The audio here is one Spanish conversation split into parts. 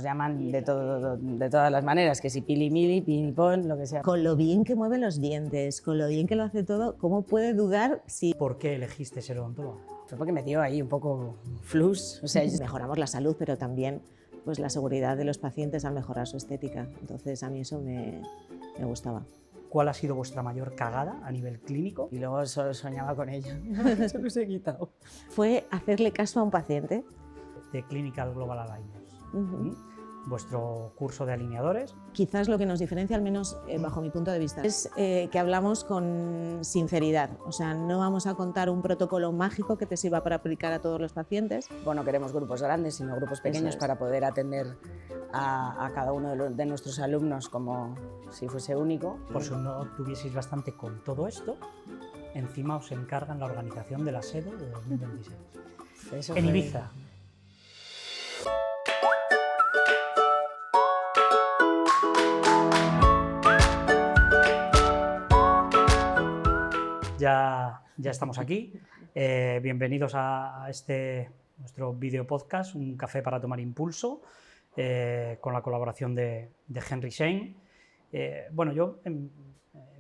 llaman de todas las maneras, que si pili mili, pin pon, lo que sea. Con lo bien que mueve los dientes, con lo bien que lo hace todo, ¿cómo puede dudar si ¿Por qué elegiste ser odontóloga? Fue porque me dio ahí un poco flus, o sea, mejoramos la salud, pero también pues, la seguridad de los pacientes al mejorar su estética? Entonces a mí eso me gustaba. ¿Cuál ha sido vuestra mayor cagada a nivel clínico? y luego solo soñaba con ello. Se los he quitado. Fue hacerle caso a un paciente. De Clinical Global Aligners. Uh-huh. Vuestro curso de alineadores. Quizás lo que nos diferencia, al menos bajo mi punto de vista, es que hablamos con sinceridad. O sea, no vamos a contar un protocolo mágico que te sirva para aplicar a todos los pacientes. Bueno, queremos grupos grandes, sino grupos pequeños para poder atender a cada uno de nuestros alumnos como si fuese único. Por si no tuvieseis bastante con todo esto, encima os encargan la organización de la SEDO de 2026. Eso En fue- Ibiza. Ya estamos aquí. Bienvenidos a este nuestro video podcast, un café para tomar impulso, con la colaboración de Henry Shane. Bueno,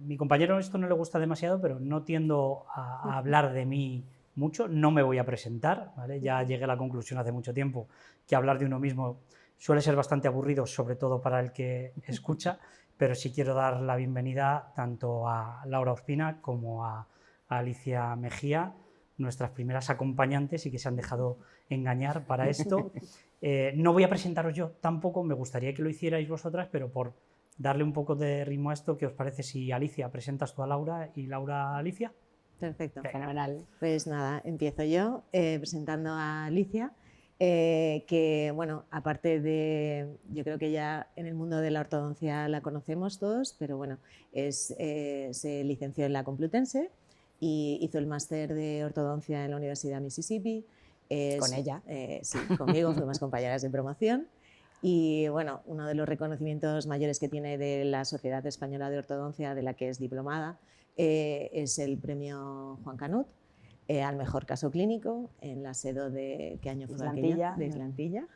mi compañero esto no le gusta demasiado, pero no tiendo a hablar de mí mucho, no me voy a presentar, ¿vale? Ya llegué a la conclusión hace mucho tiempo que hablar de uno mismo suele ser bastante aburrido, sobre todo para el que escucha, pero sí quiero dar la bienvenida tanto a Laura Ospina como a Alicia Mejía, nuestras primeras acompañantes y que se han dejado engañar para esto. No voy a presentaros yo tampoco, me gustaría que lo hicierais vosotras, pero por darle un poco de ritmo a esto, ¿qué os parece si Alicia presentas tú a Laura y Laura a Alicia? Perfecto. Fenomenal. Pues nada, empiezo yo presentando a Alicia, que bueno, aparte de, yo creo que ya en el mundo de la ortodoncia la conocemos todos, pero bueno, se licenció en la Complutense y hizo el máster de ortodoncia en la Universidad de Mississippi. Con ella. Sí, conmigo, fuimos compañeras de promoción. Y bueno, uno de los reconocimientos mayores que tiene de la Sociedad Española de Ortodoncia, de la que es diplomada, es el premio Juan Canut al mejor caso clínico en la SEDO de, ¿qué año fue Islantilla. aquello? De Islantilla.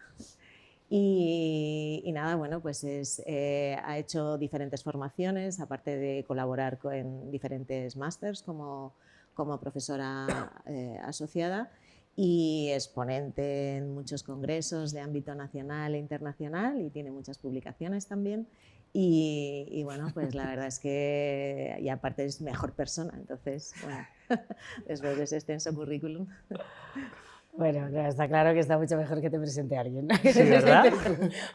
Y nada, bueno, pues ha hecho diferentes formaciones, aparte de colaborar en diferentes másters como profesora asociada, y exponente en muchos congresos de ámbito nacional e internacional, y tiene muchas publicaciones también. Y bueno, pues la verdad es que, y aparte es mejor persona, entonces, bueno, después de ese extenso currículum. Bueno, no, está claro que está mucho mejor que te presente a alguien. Sí, ¿verdad?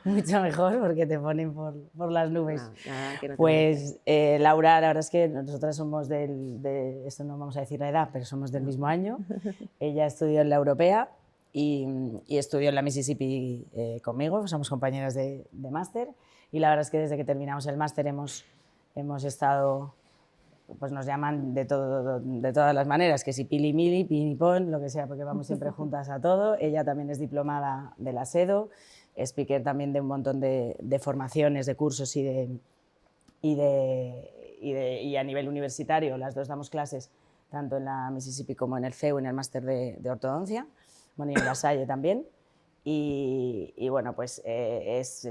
Mucho mejor porque te ponen por las nubes. No, nada, que no te Pues Laura, la verdad es que nosotras somos esto no vamos a decir la edad, pero somos del mismo año. Ella estudió en la Europea y estudió en la Mississippi conmigo, somos compañeras de máster, y la verdad es que desde que terminamos el máster hemos estado, pues nos llaman de todas las maneras, que si pili mili, pin pon, lo que sea, porque vamos siempre juntas a todo. Ella también es diplomada de la SEDO, speaker también de un montón de formaciones, de cursos y a nivel universitario. Las dos damos clases tanto en la Mississippi como en el CEU, en el máster de ortodoncia, bueno, y en la Salle también. Y bueno, pues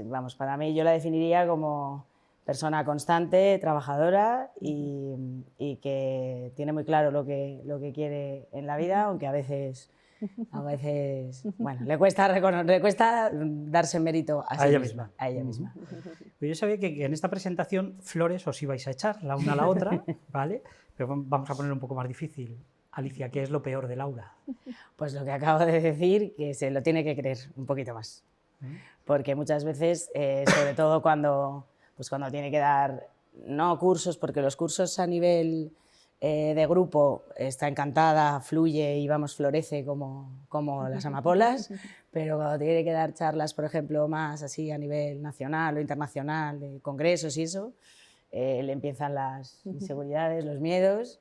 vamos, para mí yo la definiría como persona constante, trabajadora y que tiene muy claro lo que quiere en la vida, aunque a veces bueno, le cuesta darse mérito a ella misma. A ella misma. Pero yo sabía que en esta presentación flores os ibais a echar la una a la otra, ¿vale? Pero vamos a poner un poco más difícil. Alicia, ¿qué es lo peor de Laura? Pues lo que acabo de decir, que se lo tiene que creer un poquito más. Porque muchas veces, sobre todo cuando tiene que dar, no cursos, porque los cursos a nivel de grupo está encantada, fluye y vamos, florece como las amapolas, pero cuando tiene que dar charlas, por ejemplo, más así a nivel nacional o internacional, de congresos y eso, le empiezan las inseguridades, los miedos,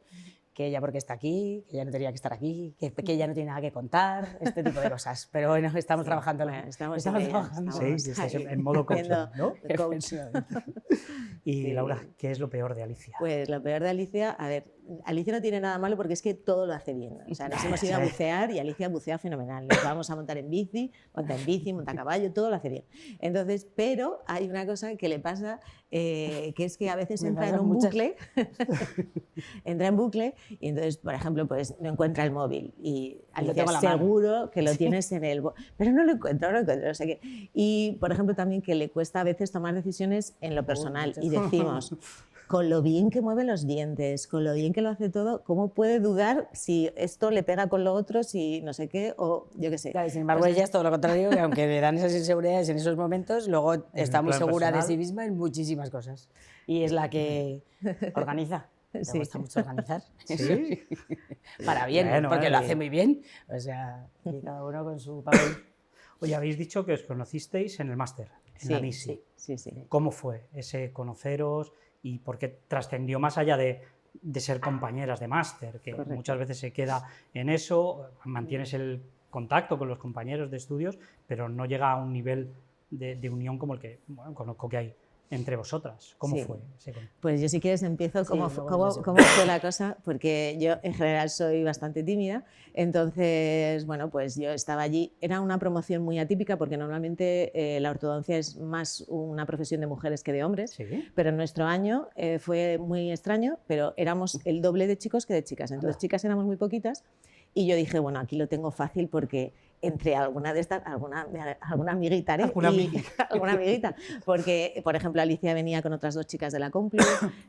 que ella porque está aquí, que ella no tenía que estar aquí, que ella no tiene nada que contar, este tipo de cosas. Pero bueno, estamos trabajando. Bueno, estamos trabajando. Sí, estáis en modo coach, ¿no? Coach. Y Sí. Laura, ¿qué es lo peor de Alicia? Pues lo peor de Alicia, a ver, Alicia no tiene nada malo porque es que todo lo hace bien. O sea, nos hemos ido a bucear y Alicia bucea fenomenal. Nos vamos a montar en bici, monta a caballo, todo lo hace bien. Entonces, pero hay una cosa que le pasa, que es que a veces entra en un bucle, entra en bucle y entonces, por ejemplo, pues no encuentra el móvil y Alicia seguro que lo tienes en el... Pero no lo encuentro, no sé qué. Y, por ejemplo, también que le cuesta a veces tomar decisiones en lo personal y decimos... Con lo bien que mueve los dientes, con lo bien que lo hace todo, ¿cómo puede dudar si esto le pega con lo otro, si no sé qué, o yo qué sé? Claro, sin embargo, ella es todo lo contrario, que aunque le dan esas inseguridades en esos momentos, luego está muy segura de sí misma en muchísimas cosas. Y es la que organiza. Le gusta mucho organizar. ¿Sí? Para bien, bueno, porque lo hace muy bien. O sea, y cada uno con su papel. Oye, habéis dicho que os conocisteis en el máster, en la NISI. Sí. ¿Cómo fue ese conoceros y por qué trascendió más allá de ser compañeras de máster? Que correcto, muchas veces se queda en eso, mantienes el contacto con los compañeros de estudios, pero no llega a un nivel de unión como el que conozco que hay entre vosotras. ¿Cómo fue ese contacto? Pues yo si quieres empiezo cómo fue la cosa, porque yo en general soy bastante tímida, entonces, bueno, pues yo estaba allí, era una promoción muy atípica porque normalmente la ortodoncia es más una profesión de mujeres que de hombres, pero en nuestro año fue muy extraño, pero éramos el doble de chicos que de chicas, entonces chicas éramos muy poquitas y yo dije, bueno, aquí lo tengo fácil porque entre alguna de estas, alguna amiguita, ¿eh? Alguna amiguita, porque, por ejemplo, Alicia venía con otras 2 chicas de la Complu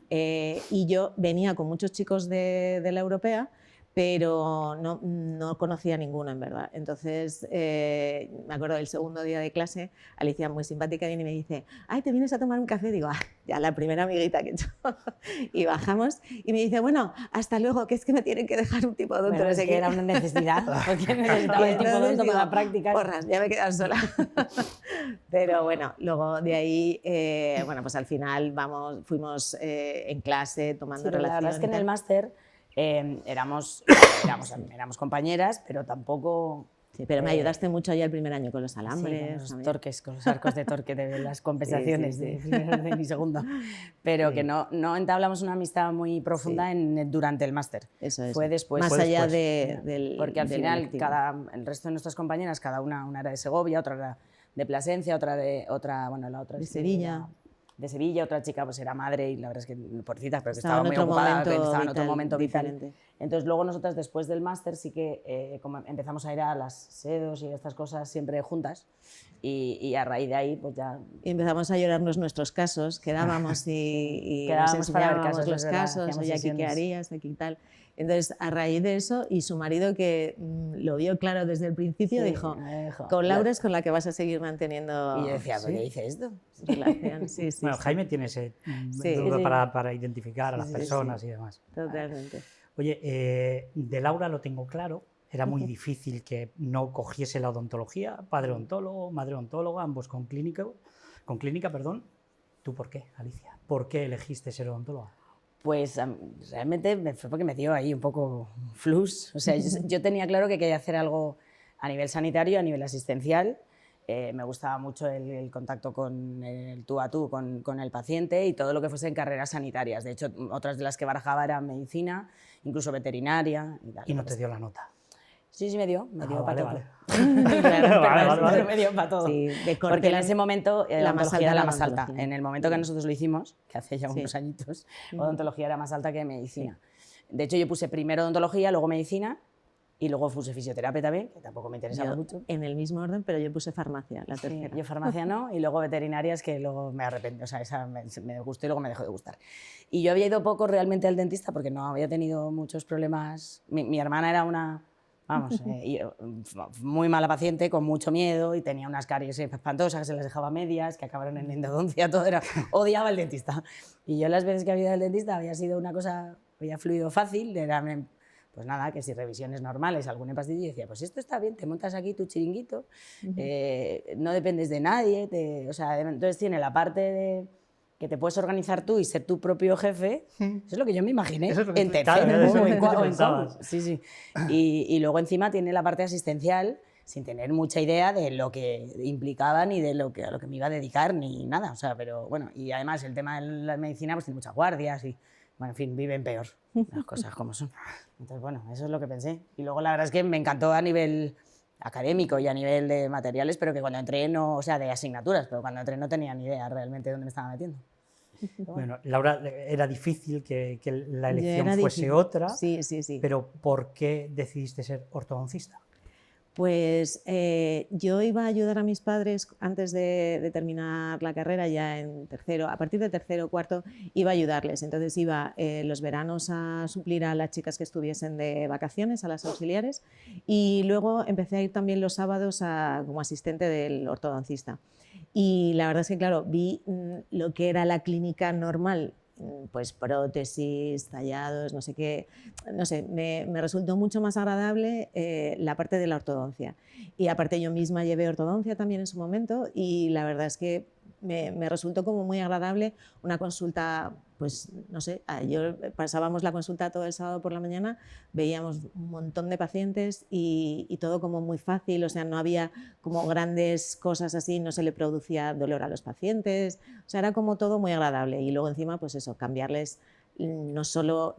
y yo venía con muchos chicos de la Europea, pero no conocía a ninguno, en verdad. Entonces, me acuerdo del segundo día de clase, Alicia, muy simpática, viene y me dice, ay, ¿te vienes a tomar un café? Digo, ya la primera amiguita que he hecho. Y bajamos y me dice, bueno, hasta luego, que es que me tienen que dejar un tipo de odonto. Bueno, es que era una necesidad, porque necesitaba el tipo de odonto para la práctica. Porras, ya me he quedado sola. Pero bueno, luego de ahí, bueno, pues al final fuimos en clase tomando relación. La verdad es que en el máster éramos compañeras, pero tampoco... Sí, pero me ayudaste mucho allá el primer año con los alambres. Sí, con los torques, con los arcos de torque de las compensaciones de primero de mi segundo. Pero que no entablamos una amistad muy profunda durante el máster. Eso es. Fue después. Más allá del... Porque al final el resto de nuestras compañeras, cada una era de Segovia, otra era de Plasencia, la otra de Sevilla. De Sevilla, otra chica pues era madre y la verdad es que por citas, pero que estaba muy ocupada, estaba en otro momento vital. Entonces luego nosotras después del máster sí que como empezamos a ir a las SEDOS y estas cosas siempre juntas y a raíz de ahí pues ya... Y empezamos a llorarnos nuestros casos, quedábamos y quedábamos para ver casos, los casos, oye, aquí qué harías, aquí tal... Entonces, a raíz de eso, y su marido, que lo vio claro desde el principio, dijo, con Laura es con la que vas a seguir manteniendo... Y yo decía, ¿por qué hice esto? Relación. Bueno, Jaime tiene ese para identificar a las personas y demás. Totalmente. Oye, de Laura lo tengo claro, era muy difícil que no cogiese la odontología, padre odontólogo, madre odontóloga, ambos con clínica. ¿Tú por qué, Alicia? ¿Por qué elegiste ser odontóloga? Pues realmente fue porque me dio ahí un poco flux. O sea, yo tenía claro que quería hacer algo a nivel sanitario, a nivel asistencial. Me gustaba mucho el contacto con el tú a tú con el paciente y todo lo que fuese en carreras sanitarias. De hecho, otras de las que barajaba eran medicina, incluso veterinaria. ¿Y no te dio la nota? Sí, me dio para todo. Vale. Me dio para todo. Sí, porque en ese momento la odontología era la más alta. En el momento que nosotros lo hicimos, que hace ya unos añitos, odontología era más alta que medicina. De hecho, yo puse primero odontología, luego medicina, y luego puse fisioterapia también, que tampoco me interesaba mucho. En el mismo orden, pero yo puse farmacia, la tercera. Sí, yo farmacia no, y luego veterinarias, que luego me arrepentí, o sea, esa me gustó y luego me dejó de gustar. Y yo había ido poco realmente al dentista porque no había tenido muchos problemas. Mi hermana era una... muy mala paciente, con mucho miedo y tenía unas caries espantosas que se las dejaba medias, que acabaron en endodoncia, todo era... Odiaba al dentista. Y yo las veces que había ido al dentista había sido una cosa, había fluido fácil, era, pues nada, que si revisiones normales, algún empastillo, y decía, pues esto está bien, te montas aquí tu chiringuito, no dependes de nadie, o sea, entonces tiene la parte de... que te puedes organizar tú y ser tu propio jefe, eso es lo que yo me imaginé, en tercero o en cuarto. Sí. Y luego encima tiene la parte asistencial, sin tener mucha idea de lo que implicaba ni de a lo que me iba a dedicar ni nada, o sea, pero bueno, y además el tema de la medicina pues tiene muchas guardias y bueno, en fin, viven peor, las cosas como son. Entonces, bueno, eso es lo que pensé. Y luego la verdad es que me encantó a nivel académico y a nivel de materiales, pero que cuando entré no, o sea, de asignaturas, pero cuando entré no tenía ni idea realmente de dónde me estaba metiendo. Bueno, Laura, era difícil que la elección Era fuese difícil. otra, Sí, sí, sí. pero ¿por qué decidiste ser ortodoncista? Pues yo iba a ayudar a mis padres antes de terminar la carrera, ya en tercero, a partir de tercero o cuarto, iba a ayudarles. Entonces iba los veranos a suplir a las chicas que estuviesen de vacaciones, a las auxiliares, y luego empecé a ir también los sábados como asistente del ortodoncista. Y la verdad es que, claro, vi lo que era la clínica normal, pues prótesis, tallados, no sé qué, no sé, me resultó mucho más agradable la parte de la ortodoncia. Y aparte yo misma llevé ortodoncia también en su momento y la verdad es que me resultó como muy agradable una consulta, pues no sé, yo pasábamos la consulta todo el sábado por la mañana, veíamos un montón de pacientes y todo como muy fácil, o sea, no había como grandes cosas así, no se le producía dolor a los pacientes, o sea, era como todo muy agradable y luego encima, pues eso, cambiarles no solo,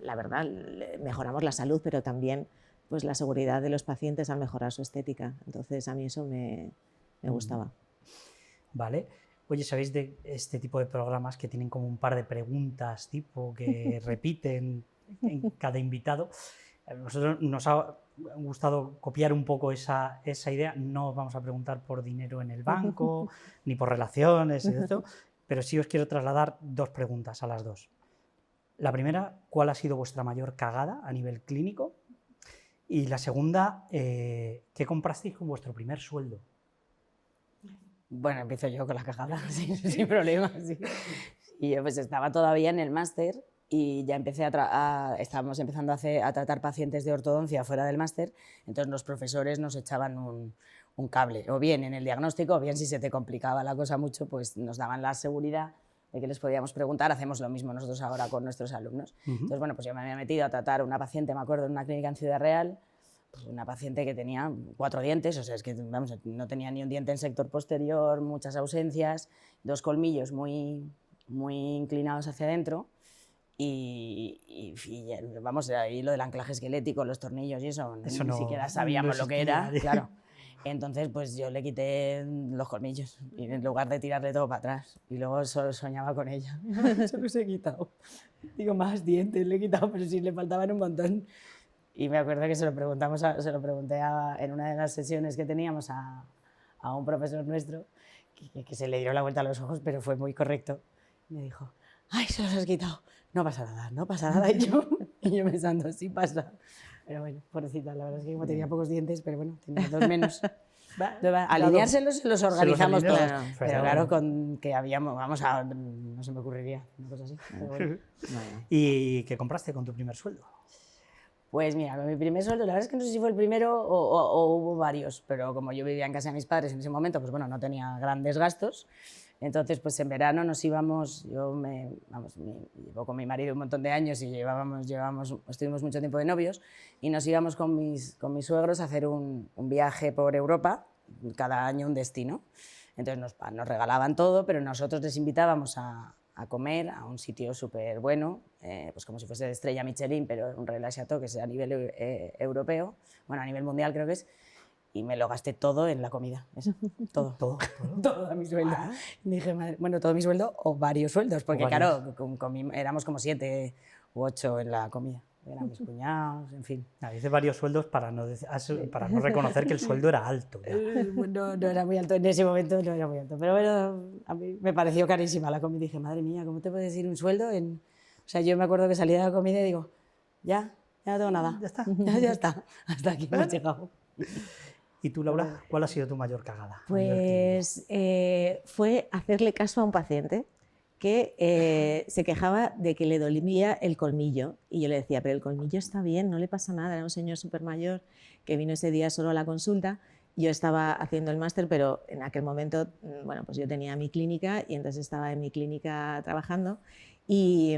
la verdad, mejoramos la salud, pero también pues la seguridad de los pacientes al mejorar su estética. Entonces a mí eso me gustaba. Vale. Oye, ¿sabéis de este tipo de programas que tienen como un par de preguntas tipo que repiten en cada invitado? A nosotros nos ha gustado copiar un poco esa idea. No os vamos a preguntar por dinero en el banco, ni por relaciones, eso, pero sí os quiero trasladar dos preguntas a las dos. La primera, ¿cuál ha sido vuestra mayor cagada a nivel clínico? Y la segunda, ¿qué comprasteis con vuestro primer sueldo? Bueno, empiezo yo con la cagada, sin problema. Sí. Y yo pues estaba todavía en el máster y ya estábamos empezando a tratar pacientes de ortodoncia fuera del máster, entonces los profesores nos echaban un cable, o bien en el diagnóstico, o bien si se te complicaba la cosa mucho, pues nos daban la seguridad de que les podíamos preguntar. Hacemos lo mismo nosotros ahora con nuestros alumnos. Entonces, bueno, pues yo me había metido a tratar a una paciente, me acuerdo, en una clínica en Ciudad Real, pues una paciente que tenía 4 dientes, o sea, es que vamos, no tenía ni un diente en sector posterior, muchas ausencias, 2 colmillos muy inclinados hacia adentro y vamos, ahí lo del anclaje esquelético, los tornillos y eso ni siquiera sabíamos lo que era, claro. Entonces, pues yo le quité los colmillos y en lugar de tirarle todo para atrás. Y luego solo soñaba con ella. Se los he quitado. Digo, más dientes le he quitado, pero sí le faltaban un montón. Y me acuerdo que se lo pregunté en una de las sesiones que teníamos a un profesor nuestro, que se le dio la vuelta a los ojos, pero fue muy correcto. Me dijo, ¡ay, se los has quitado! No pasa nada, no pasa nada. Y yo pensando, sí pasa. Pero bueno, pobrecita, la verdad es que como tenía pocos dientes, pero bueno, tenía 2 menos. Alineárselos se los organizamos todos. Pero claro, con que habíamos, no se me ocurriría una cosa así. Pero bueno. ¿Y qué compraste con tu primer sueldo? Pues mira, con mi primer sueldo, la verdad es que no sé si fue el primero o hubo varios, pero como yo vivía en casa de mis padres en ese momento, pues bueno, no tenía grandes gastos. Entonces, pues en verano nos íbamos, llevo con mi marido un montón de años y estuvimos mucho tiempo de novios y nos íbamos con mis suegros a hacer un viaje por Europa, cada año un destino. Entonces nos regalaban todo, pero nosotros les invitábamos a comer a un sitio súper bueno, pues como si fuese de estrella Michelin, pero un Relais Chateau, que es a nivel europeo, bueno, a nivel mundial creo que es, y me lo gasté todo en la comida, eso, todo. Todo mi sueldo. Dije, madre, bueno, todo mi sueldo o varios sueldos, porque claro, éramos como 7 u 8 en la comida. Eran mis cuñados, en fin. Dice varios sueldos para no reconocer que el sueldo era alto. No era muy alto, en ese momento no era muy alto, pero bueno, a mí me pareció carísima la comida. Dije, madre mía, ¿cómo te puedes decir un sueldo? O sea, yo me acuerdo que salía de la comida y digo, ya no tengo nada. Ya está. Ya está, hasta aquí hemos llegado. ¿Y tú, Laura, cuál ha sido tu mayor cagada? Pues fue hacerle caso a un paciente que se quejaba de que le dolía el colmillo. Y yo le decía, pero el colmillo está bien, no le pasa nada. Era un señor súper mayor que vino ese día solo a la consulta. Yo estaba haciendo el máster, pero en aquel momento, bueno, pues yo tenía mi clínica y entonces estaba en mi clínica trabajando. Y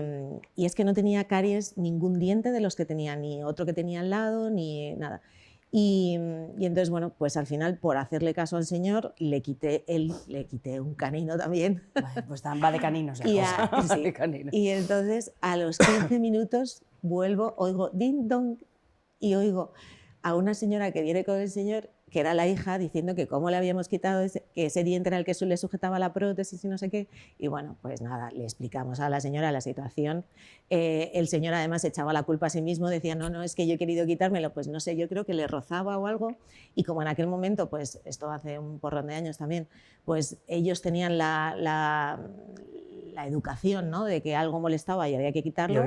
es que no tenía caries ningún diente de los que tenía, ni otro que tenía al lado, ni nada. Y entonces, bueno, pues al final, por hacerle caso al señor, le quité un canino también. Pues va de caninos la Y, cosa, va sí. de caninos. Y entonces, a los 15 minutos, vuelvo, oigo ding dong y oigo a una señora que viene con el señor, que era la hija, diciendo que cómo le habíamos quitado que ese diente era el que le sujetaba la prótesis y no sé qué. Y bueno, pues nada, le explicamos a la señora la situación. El señor además echaba la culpa a sí mismo, decía, no, es que yo he querido quitármelo, pues no sé, yo creo que le rozaba o algo. Y como en aquel momento, pues esto hace un porrón de años también, pues ellos tenían la educación, ¿no?, de que algo molestaba y había que quitarlo,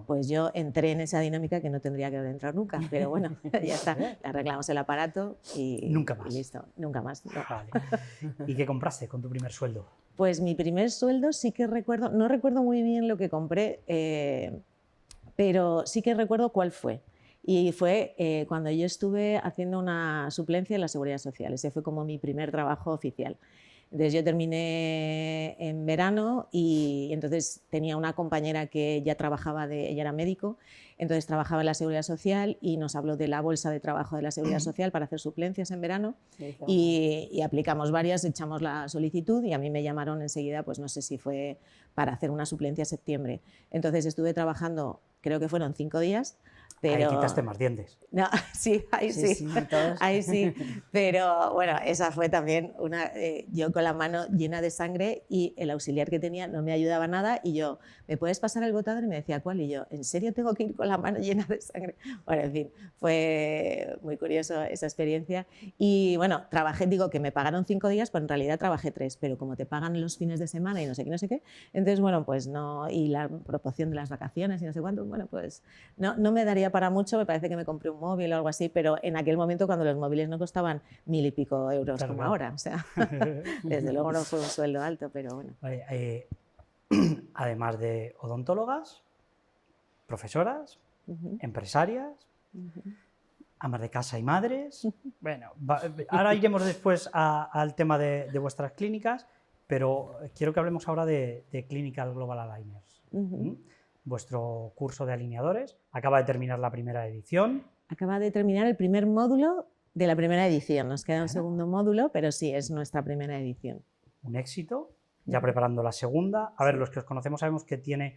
pues yo entré en esa dinámica que no tendría que haber entrado nunca, pero bueno, ya está, le arreglamos el aparato y, nunca más. Y listo, nunca más. No. Vale. ¿Y qué compraste con tu primer sueldo? Pues mi primer sueldo sí que recuerdo, no recuerdo muy bien lo que compré, pero sí que recuerdo cuál fue. Y fue cuando yo estuve haciendo una suplencia en la Seguridad Social. Ese fue como mi primer trabajo oficial. Entonces yo terminé en verano y entonces tenía una compañera que ya trabajaba, ella era médico, entonces trabajaba en la Seguridad Social y nos habló de la bolsa de trabajo de la Seguridad Social para hacer suplencias en verano y aplicamos varias, echamos la solicitud y a mí me llamaron enseguida, pues no sé si fue para hacer una suplencia en septiembre. Entonces estuve trabajando, creo que fueron 5 días. Pero... Ahí quitaste más dientes. No, sí, ahí sí, ahí sí. Pero bueno, esa fue también yo con la mano llena de sangre y el auxiliar que tenía no me ayudaba nada y yo, ¿me puedes pasar el botador? Y me decía, ¿cuál? Y yo, ¿en serio tengo que ir con la mano llena de sangre? Bueno, en fin, fue muy curioso esa experiencia. Y bueno, digo que me pagaron 5 días, pero en realidad trabajé 3, pero como te pagan los fines de semana y no sé qué, entonces bueno, pues no, y la proporción de las vacaciones y no sé cuánto, bueno, pues no me daría para mucho, me parece que me compré un móvil o algo así, pero en aquel momento cuando los móviles no costaban 1000 y pico euros como ahora, o sea, desde luego no fue un sueldo alto, pero bueno. Además de odontólogas, profesoras, empresarias, amas de casa y madres. Bueno, ahora iremos después al tema de vuestras clínicas, pero quiero que hablemos ahora de Clinical Global Aligners. Vuestro curso de alineadores acaba de terminar la primera edición. Acaba de terminar el primer módulo de la primera edición. Nos queda un segundo módulo, pero sí, es nuestra primera edición. Un éxito, ya preparando la segunda. A ver, los que os conocemos sabemos que tiene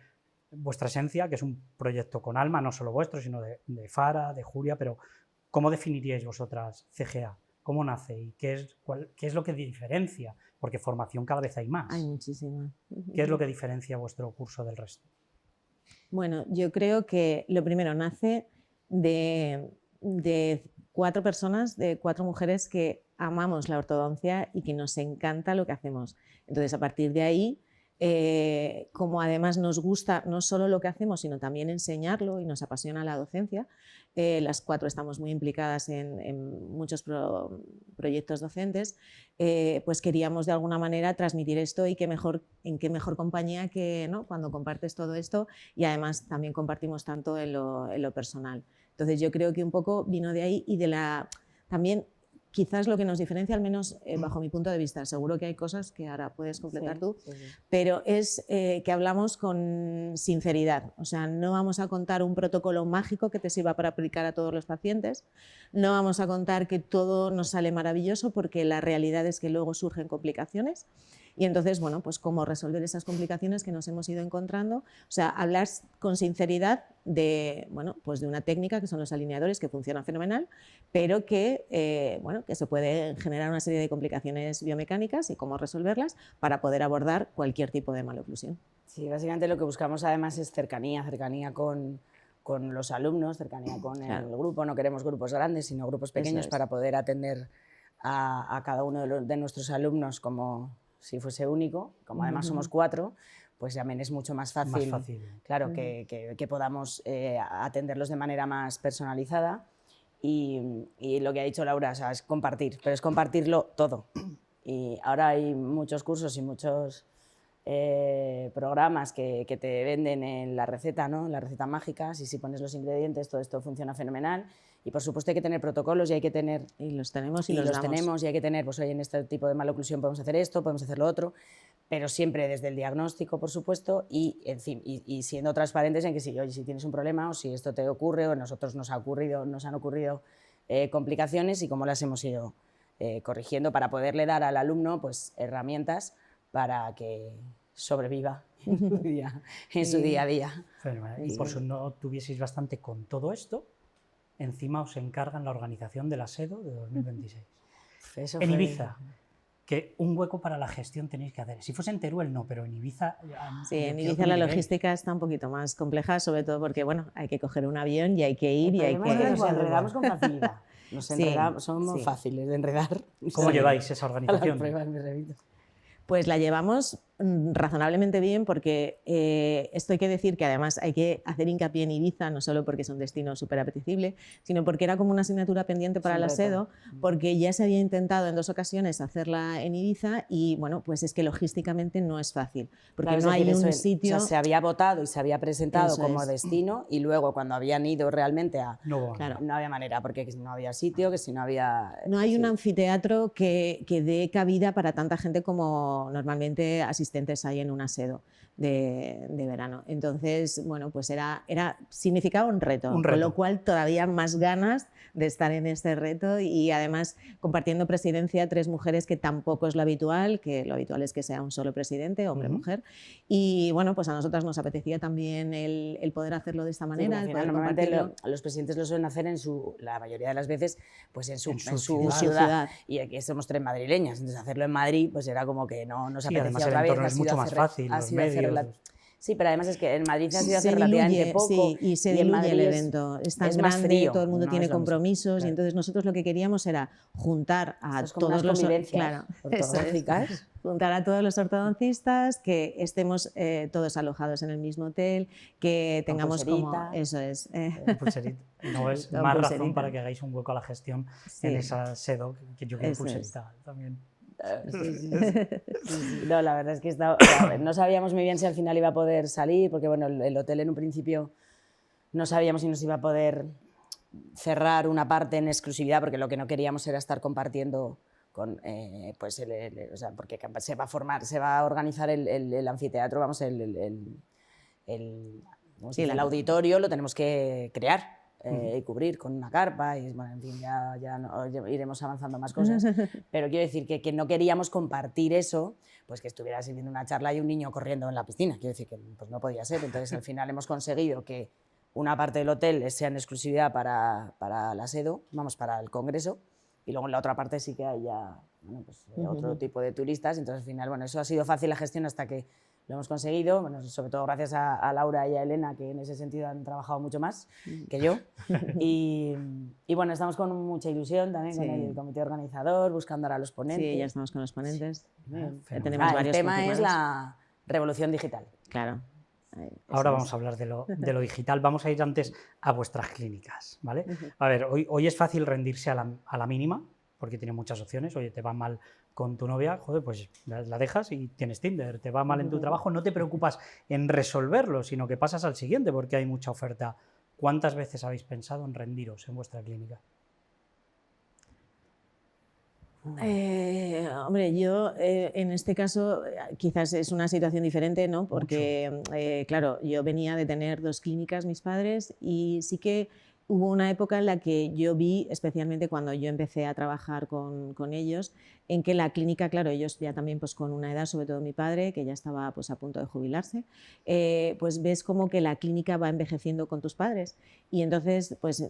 vuestra esencia, que es un proyecto con alma, no solo vuestro, sino de Fara, de Julia, pero ¿cómo definiríais vosotras CGA? ¿Cómo nace y qué es lo que diferencia? Porque formación cada vez hay más. Hay muchísima. ¿Qué es lo que diferencia vuestro curso del resto? Bueno, yo creo que lo primero nace de 4 personas, de 4 mujeres que amamos la ortodoncia y que nos encanta lo que hacemos. Entonces, a partir de ahí, como además nos gusta no solo lo que hacemos, sino también enseñarlo y nos apasiona la docencia, las 4 estamos muy implicadas en muchos proyectos docentes, pues queríamos de alguna manera transmitir esto y en qué mejor compañía que, ¿no?, cuando compartes todo esto y además también compartimos tanto en lo personal. Entonces yo creo que un poco vino de ahí y también quizás lo que nos diferencia, al menos bajo mi punto de vista, seguro que hay cosas que ahora puedes completar tú, pero es que hablamos con sinceridad. O sea, no vamos a contar un protocolo mágico que te sirva para aplicar a todos los pacientes, no vamos a contar que todo nos sale maravilloso, porque la realidad es que luego surgen complicaciones. Y entonces, bueno, pues cómo resolver esas complicaciones que nos hemos ido encontrando. O sea, hablar con sinceridad de una técnica que son los alineadores, que funcionan fenomenal, pero que, que se puede generar una serie de complicaciones biomecánicas y cómo resolverlas para poder abordar cualquier tipo de maloclusión. Sí, básicamente lo que buscamos además es cercanía con los alumnos, cercanía con el grupo. No queremos grupos grandes, sino grupos pequeños para poder atender a cada uno de nuestros alumnos como si fuese único. Como además somos 4, pues también es mucho más fácil. Claro, que podamos atenderlos de manera más personalizada. Y lo que ha dicho Laura, o sea, es compartir, pero es compartirlo todo. Y ahora hay muchos cursos y muchos programas que te venden en la receta, ¿no?, la receta mágica, y si pones los ingredientes todo esto funciona fenomenal. Y por supuesto hay que tener protocolos y hay que tener... Y los tenemos y los tenemos y hay que tener, pues hoy en este tipo de maloclusión podemos hacer esto, podemos hacer lo otro, pero siempre desde el diagnóstico, por supuesto, y en fin, y siendo transparentes en que si tienes un problema o si esto te ocurre o a nosotros nos han ocurrido complicaciones y cómo las hemos ido corrigiendo para poderle dar al alumno pues, herramientas para que sobreviva en su día a día. Y por si no tuvieseis bastante con todo esto, encima os encargan la organización de la SEDO de 2026. Eso en fue... Ibiza, que un hueco para la gestión tenéis que hacer. Si fuese en Teruel no, pero en Ibiza... Sí, en Ibiza la logística está un poquito más compleja, sobre todo porque bueno, hay que coger un avión y hay que ir y hay que... Nos enredamos con facilidad. Somos fáciles de enredar. ¿Cómo lleváis esa A organización? las pruebas me remito. Pues la llevamos razonablemente bien porque esto hay que decir que además hay que hacer hincapié en Ibiza, no solo porque es un destino súper apetecible, sino porque era como una asignatura pendiente para la SEDO, porque ya se había intentado en 2 ocasiones hacerla en Ibiza y bueno, pues es que logísticamente no es fácil, porque Claro, no hay un sitio... O sea, se había votado y se había presentado como destino y luego cuando habían ido realmente a... No, no había manera, porque no había sitio, que si no había... No hay un anfiteatro que dé cabida para tanta gente como normalmente asistentes hay en una SEDO de verano. Entonces, bueno, pues significaba un reto, con lo cual todavía más ganas de estar en este reto y además compartiendo presidencia 3 mujeres, que tampoco es lo habitual, que lo habitual es que sea un solo presidente, hombre-mujer. Y bueno, pues a nosotras nos apetecía también el poder hacerlo de esta manera. Sí, normalmente los presidentes lo suelen hacer la mayoría de las veces pues en su ciudad. Y aquí somos 3 madrileñas, entonces hacerlo en Madrid pues era como que no nos apetecía otra vez. Es mucho más fácil, los medios... Sí, pero además es que en Madrid ha sido hace relativamente poco. Sí, y se diluye el evento. Es tan grande, frío, todo el mundo tiene compromisos, claro. Y entonces nosotros lo que queríamos era juntar a todos los ortodónticas. Juntar a todos los ortodoncistas, que estemos todos alojados en el mismo hotel, que tengamos como... Eso es. Pulserita. No es más razón para que hagáis un hueco a la gestión en esa SEDO, que yo quiero pulserita también. No, la verdad es que no sabíamos muy bien si al final iba a poder salir, porque bueno, el hotel en un principio no sabíamos si nos iba a poder cerrar una parte en exclusividad, porque lo que no queríamos era estar compartiendo con, pues o sea, porque se va a organizar el anfiteatro, vamos, el auditorio lo tenemos que crear. Y cubrir con una carpa y bueno, en fin, ya iremos avanzando más cosas, pero quiero decir que no queríamos compartir eso, pues que estuviera sirviendo una charla y un niño corriendo en la piscina, quiero decir que pues no podía ser, entonces al final hemos conseguido que una parte del hotel sea en exclusividad para la SEDO, vamos, para el congreso, y luego en la otra parte sí que hay ya pues, otro tipo de turistas, entonces al final, bueno, eso ha sido fácil la gestión hasta que lo hemos conseguido, bueno, sobre todo gracias a Laura y a Elena, que en ese sentido han trabajado mucho más que yo. Y bueno, estamos con mucha ilusión también con el comité organizador, buscando ahora a los ponentes. Sí, ya estamos con los ponentes. Tenemos varios. El tema es la revolución digital. Claro. Ahora vamos a hablar de lo digital. Vamos a ir antes a vuestras clínicas, ¿vale? A ver, hoy es fácil rendirse a la mínima, porque tiene muchas opciones. Oye, te va mal con tu novia, joder, pues la dejas y tienes Tinder. Te va mal en tu trabajo, no te preocupas en resolverlo, sino que pasas al siguiente porque hay mucha oferta. ¿Cuántas veces habéis pensado en rendiros en vuestra clínica? Hombre, yo en este caso quizás es una situación diferente, ¿no? Porque, claro, yo venía de tener 2 clínicas, mis padres, y sí que hubo una época en la que yo vi, especialmente cuando yo empecé a trabajar con ellos, en que la clínica, claro, ellos ya también pues con una edad, sobre todo mi padre, que ya estaba pues a punto de jubilarse, pues ves como que la clínica va envejeciendo con tus padres y entonces pues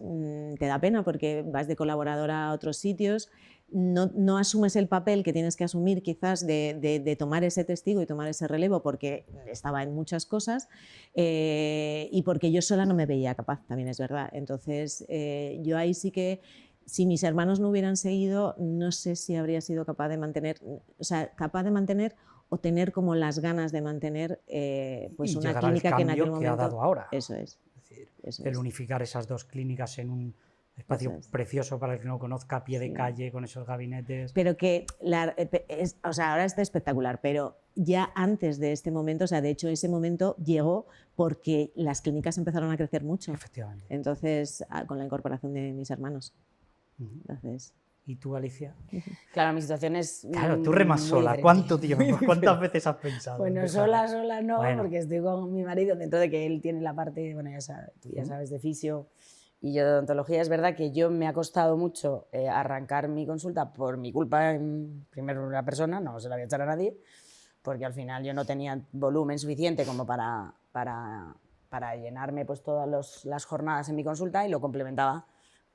te da pena porque vas de colaboradora a otros sitios, no asumes el papel que tienes que asumir quizás de tomar ese testigo y tomar ese relevo porque estaba en muchas cosas y porque yo sola no me veía capaz, también es verdad. Entonces yo ahí sí que, si mis hermanos no hubieran seguido, no sé si habría sido capaz de mantener, o tener como las ganas de mantener pues una clínica que en aquel momento... ha dado ahora. Eso es. Es decir, el unificar esas 2 clínicas en un espacio precioso para el que no conozca, a pie de calle, con esos gabinetes. Pero que, ahora está espectacular, pero ya antes de este momento, o sea, de hecho ese momento llegó porque las clínicas empezaron a crecer mucho. Efectivamente. Entonces, con la incorporación de mis hermanos. Entonces... ¿Y tú, Alicia? Claro, mi situación es... Claro, tú remas sola. diferente. ¿Cuánto tiempo? ¿Cuántas veces has pensado? Bueno, sola no, porque estoy con mi marido, dentro de que él tiene la parte, bueno, tú ya sabes, de fisio, Y yo de odontología es verdad que yo me ha costado mucho arrancar mi consulta por mi culpa en primera persona, no se la voy a echar a nadie, porque al final yo no tenía volumen suficiente como para llenarme pues, todas las jornadas en mi consulta y lo complementaba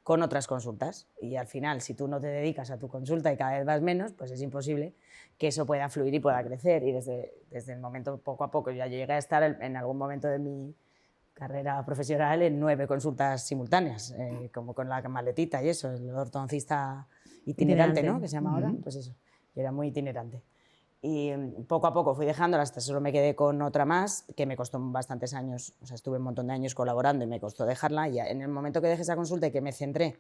con otras consultas. Y al final, si tú no te dedicas a tu consulta y cada vez vas menos, pues es imposible que eso pueda fluir y pueda crecer. Y desde el momento, poco a poco, ya yo llegué a estar en algún momento de mi carrera profesional en 9 consultas simultáneas, como con la maletita y eso, el ortodoncista itinerante, ¿no? Que se llama ahora, pues eso, era muy itinerante. Y poco a poco fui dejándola hasta solo me quedé con otra más, que me costó bastantes años, o sea, estuve un montón de años colaborando y me costó dejarla. Y en el momento que dejé esa consulta y que me centré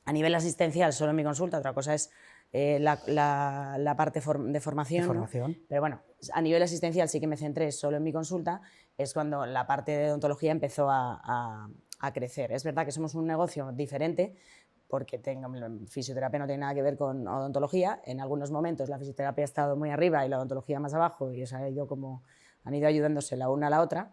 a nivel asistencial solo en mi consulta, otra cosa es la parte de formación, ¿no? Pero bueno, a nivel asistencial sí que me centré solo en mi consulta, es cuando la parte de odontología empezó a crecer. Es verdad que somos un negocio diferente, porque fisioterapia no tiene nada que ver con odontología. En algunos momentos la fisioterapia ha estado muy arriba y la odontología más abajo, y han ido ayudándose la una a la otra.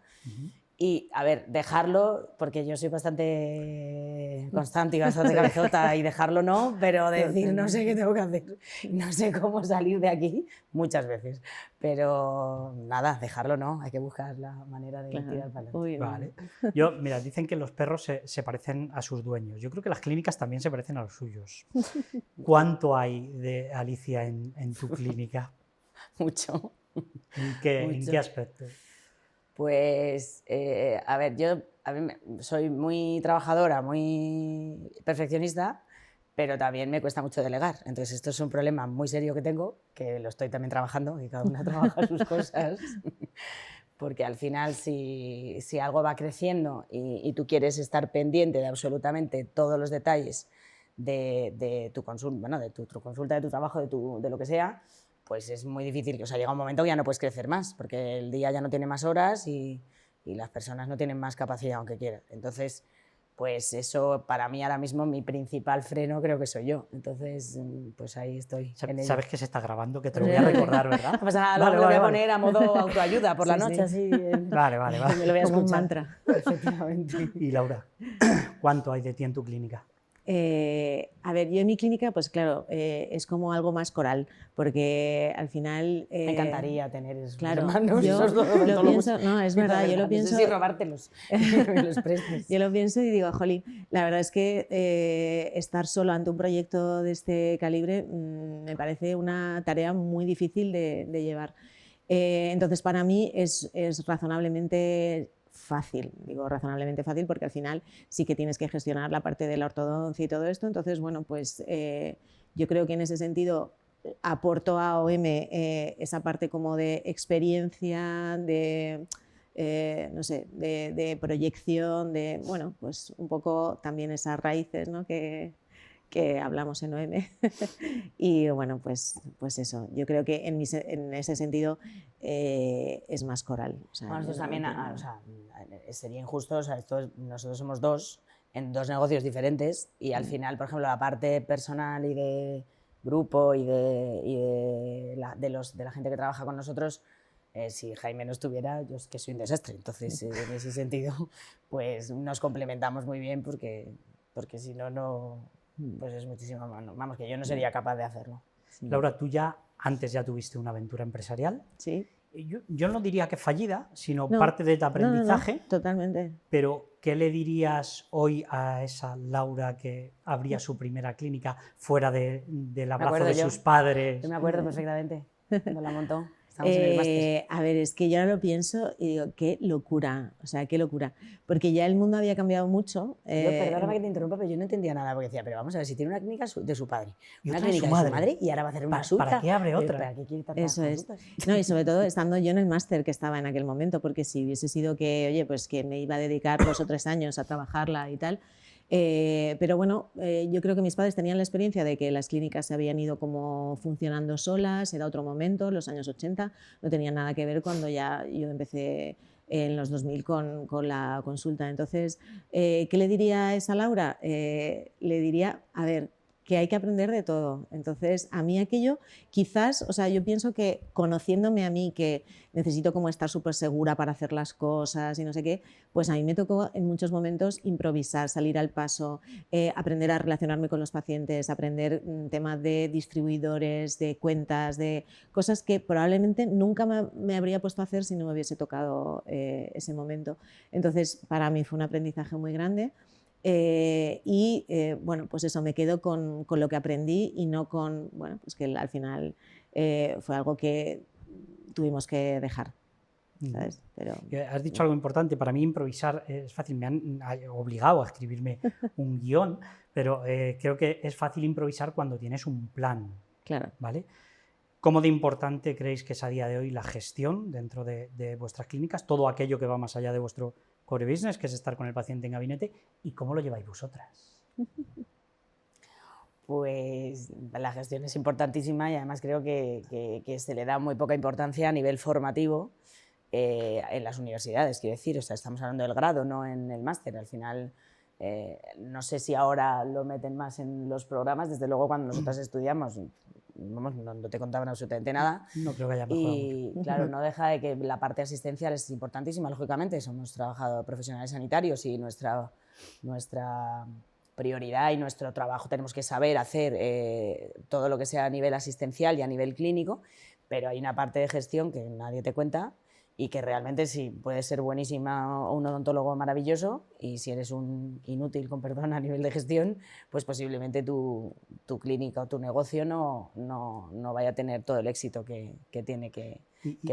Y, a ver, dejarlo, porque yo soy bastante constante y bastante cabezota, y dejarlo no, pero decir no sé qué tengo que hacer, no sé cómo salir de aquí, muchas veces. Pero nada, dejarlo no, hay que buscar la manera de tirar para adelante. Vale. Mira, dicen que los perros se parecen a sus dueños. Yo creo que las clínicas también se parecen a los suyos. ¿Cuánto hay de Alicia en tu clínica? Mucho. ¿En qué aspecto? Pues, a ver, yo soy muy trabajadora, muy perfeccionista, pero también me cuesta mucho delegar. Entonces, esto es un problema muy serio que tengo, que lo estoy también trabajando, y cada una trabaja sus cosas, porque al final, si algo va creciendo y tú quieres estar pendiente de absolutamente todos los detalles de tu consulta, bueno, de tu consulta, de tu trabajo, de lo que sea, pues es muy difícil. O sea, llega un momento que ya no puedes crecer más, porque el día ya no tiene más horas y las personas no tienen más capacidad aunque quieran. Entonces, pues eso para mí ahora mismo mi principal freno creo que soy yo. Entonces, pues ahí estoy. Sabes que se está grabando, que te lo voy a recordar, ¿verdad? No pasa nada, lo voy a poner a modo autoayuda por la noche, así. Vale. Me lo voy a Como un escuchar. mantra. Efectivamente. Y Laura, ¿cuánto hay de ti en tu clínica? A ver, yo en mi clínica, pues claro, es como algo más coral, porque al final... Me encantaría tener esos claro, hermanos. yo esos lo pienso, no, es verdad, yo lo pienso... No sé si robártelos, me los prestes. Yo lo pienso y digo, jolín, la verdad es que estar solo ante un proyecto de este calibre me parece una tarea muy difícil de llevar. Entonces, para mí es razonablemente fácil, digo razonablemente fácil porque al final sí que tienes que gestionar la parte de la ortodoncia y todo esto. Entonces, bueno, pues yo creo que en ese sentido aporto a OM esa parte como de experiencia, de... no sé, de proyección, de, bueno, pues un poco también esas raíces, ¿no? que hablamos en OM. Y bueno, pues eso, yo creo que en ese sentido es más coral. O sea, bueno, nosotros también, o sea, sería injusto, o sea, nosotros somos dos en dos negocios diferentes, y al final, por ejemplo, la parte personal y de grupo y de la gente que trabaja con nosotros, si Jaime no estuviera, yo es que soy un desastre. Entonces, en ese sentido, pues nos complementamos muy bien, porque si no, pues es muchísimo más. Vamos, que yo no sería capaz de hacerlo. Sí. Laura, tú antes ya tuviste una aventura empresarial. Sí. Yo no diría que fallida, sino parte de tu aprendizaje. No, totalmente. Pero, ¿qué le dirías hoy a esa Laura que abría su primera clínica fuera del abrazo de sus padres? Yo me acuerdo perfectamente cuando la montó. En el máster. A ver, es que yo ahora lo pienso y digo, qué locura, o sea, qué locura, porque ya el mundo había cambiado mucho. Perdóname que te interrumpa, pero yo no entendía nada, porque decía, pero vamos a ver, si tiene una clínica de su padre, y una otra clínica de su madre, y ahora va a hacer una suya. ¿Para qué abre otra? ¿Para qué quiere tantas Eso es. consultas? No, y sobre todo estando yo en el máster que estaba en aquel momento, porque si hubiese sido que, oye, pues que me iba a dedicar 2 o 3 años a trabajarla y tal. Pero bueno, yo creo que mis padres tenían la experiencia de que las clínicas se habían ido como funcionando solas, era otro momento, los años 80, no tenía nada que ver cuando ya yo empecé en los 2000 con la consulta. Entonces, ¿qué le diría a esa Laura? Le diría, a ver, que hay que aprender de todo. Entonces, a mí aquello, quizás, o sea, yo pienso que conociéndome a mí, que necesito como estar súper segura para hacer las cosas y no sé qué, pues a mí me tocó en muchos momentos improvisar, salir al paso, aprender a relacionarme con los pacientes, aprender temas de distribuidores, de cuentas, de cosas que probablemente nunca me habría puesto a hacer si no me hubiese tocado ese momento. Entonces, para mí fue un aprendizaje muy grande. Bueno, pues eso, me quedo con lo que aprendí y no con, bueno, pues que al final fue algo que tuvimos que dejar, ¿sabes? Pero, has dicho algo importante, para mí improvisar es fácil, me han obligado a escribirme un guión, pero creo que es fácil improvisar cuando tienes un plan, claro. ¿vale? ¿Cómo de importante creéis que es a día de hoy la gestión dentro de vuestras clínicas, todo aquello que va más allá de vuestro core business, que es estar con el paciente en gabinete, y cómo lo lleváis vosotras? Pues la gestión es importantísima y además creo que se le da muy poca importancia a nivel formativo en las universidades, quiero decir, o sea, estamos hablando del grado, no en el máster. Al final, no sé si ahora lo meten más en los programas, desde luego cuando nosotras estudiamos, vamos, no te contaban absolutamente nada. No creo que haya mejorado Y mucho. claro, no deja de que la parte asistencial es importantísima, lógicamente, somos trabajadores profesionales sanitarios y nuestra prioridad y nuestro trabajo tenemos que saber hacer todo lo que sea a nivel asistencial y a nivel clínico, pero hay una parte de gestión que nadie te cuenta y que realmente sí, puedes ser buenísima o un odontólogo maravilloso, y si eres un inútil, con perdón, a nivel de gestión, pues posiblemente tu clínica o tu negocio no vaya a tener todo el éxito que tiene que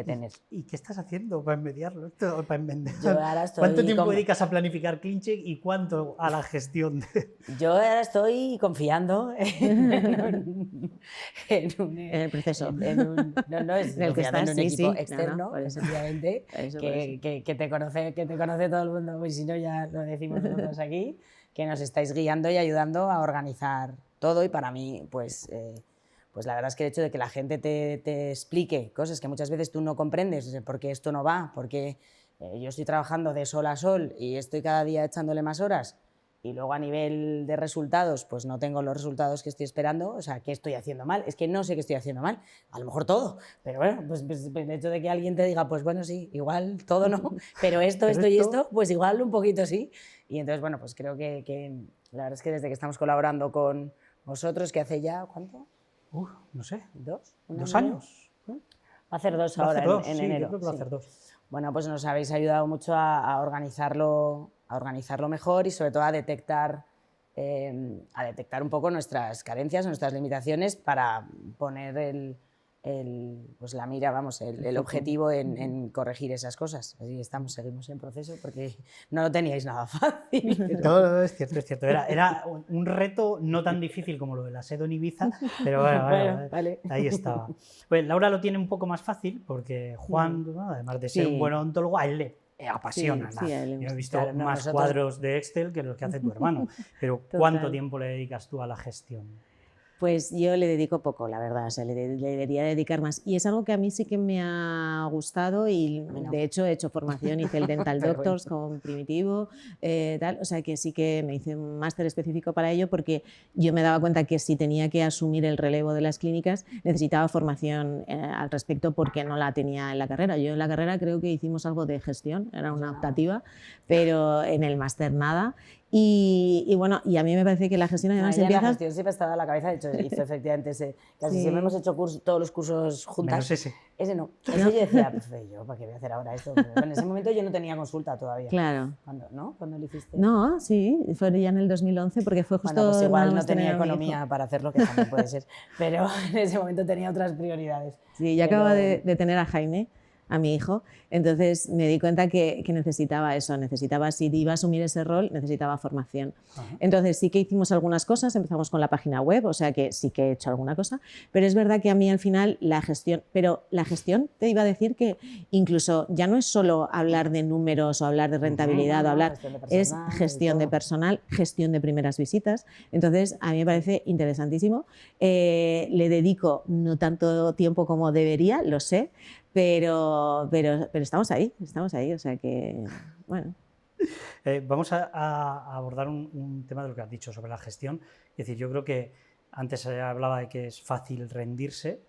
tener. ¿Y qué estás haciendo para mediarlo? Para Yo ahora estoy ¿Cuánto tiempo dedicas a planificar CleanCheck y cuánto a la gestión? Yo ahora estoy confiando en el proceso. No es en el que confiando estás, en un sí, equipo sí. externo, Por eso. efectivamente, Por eso. que te conoce todo el mundo, pues si no ya lo decimos nosotros aquí, que nos estáis guiando y ayudando a organizar todo. Y para mí, pues la verdad es que el hecho de que la gente te explique cosas que muchas veces tú no comprendes, por qué esto no va, porque yo estoy trabajando de sol a sol y estoy cada día echándole más horas, y luego a nivel de resultados, pues no tengo los resultados que estoy esperando, o sea, ¿qué estoy haciendo mal? Es que no sé qué estoy haciendo mal, a lo mejor todo, pero bueno, pues el hecho de que alguien te diga, pues bueno, sí, igual todo no, pero esto y esto, pues igual un poquito sí. Y entonces, bueno, pues creo que la verdad es que desde que estamos colaborando con vosotros, que hace ya, ¿cuánto? No sé. ¿Dos años? Va a hacer dos ahora, en enero. Yo creo que va a hacer 2. Bueno, pues nos habéis ayudado mucho a organizarlo mejor y sobre todo a detectar un poco nuestras carencias, nuestras limitaciones, para poner pues la mira, vamos, el objetivo en corregir esas cosas. Así seguimos en proceso, porque no lo teníais nada fácil. Pero... No, es cierto. Era un reto no tan difícil como lo de la SEDO en Ibiza, pero bueno, vale. Ahí estaba. Pues Laura lo tiene un poco más fácil, porque Juan, ¿no? Además de ser un buen odontólogo, a él le apasiona. Sí, Yo he visto claro, más cuadros de Excel que los que hace tu hermano, pero ¿cuánto tiempo le dedicas tú a la gestión? Pues yo le dedico poco, la verdad, o sea, le debería dedicar más. Y es algo que a mí sí que me ha gustado y de hecho he hecho formación, hice el Dental Doctors con Primitivo, tal, o sea que sí que me hice un máster específico para ello, porque yo me daba cuenta que si tenía que asumir el relevo de las clínicas necesitaba formación al respecto, porque no la tenía en la carrera. Yo en la carrera creo que hicimos algo de gestión, era una optativa, pero en el máster nada. Y bueno, y a mí me parece que la gestión además empieza... La gestión siempre estaba en la cabeza, de hecho hizo efectivamente casi siempre hemos hecho todos los cursos juntas. Menos ese. Ese no. Ese yo decía, pues yo, ¿para qué voy a hacer ahora esto? Pero en ese momento yo no tenía consulta todavía. Claro. ¿Cuándo lo hiciste? No, sí, fue ya en el 2011, porque fue justo... Bueno, pues igual no tenía economía para hacerlo, que también puede ser, pero en ese momento tenía otras prioridades. Sí, ya acababa de tener a Jaime, a mi hijo, entonces me di cuenta que necesitaba eso, si iba a asumir ese rol, necesitaba formación. Entonces sí que hicimos algunas cosas, empezamos con la página web, o sea que sí que he hecho alguna cosa, pero es verdad que a mí al final la gestión te iba a decir que incluso ya no es solo hablar de números o hablar de rentabilidad, es gestión de personal, gestión de primeras visitas. Entonces a mí me parece interesantísimo, le dedico no tanto tiempo como debería, lo sé, pero estamos ahí, o sea que, bueno. Vamos a abordar un tema de lo que has dicho sobre la gestión. Es decir, yo creo que Antes se hablaba de que es fácil rendirse.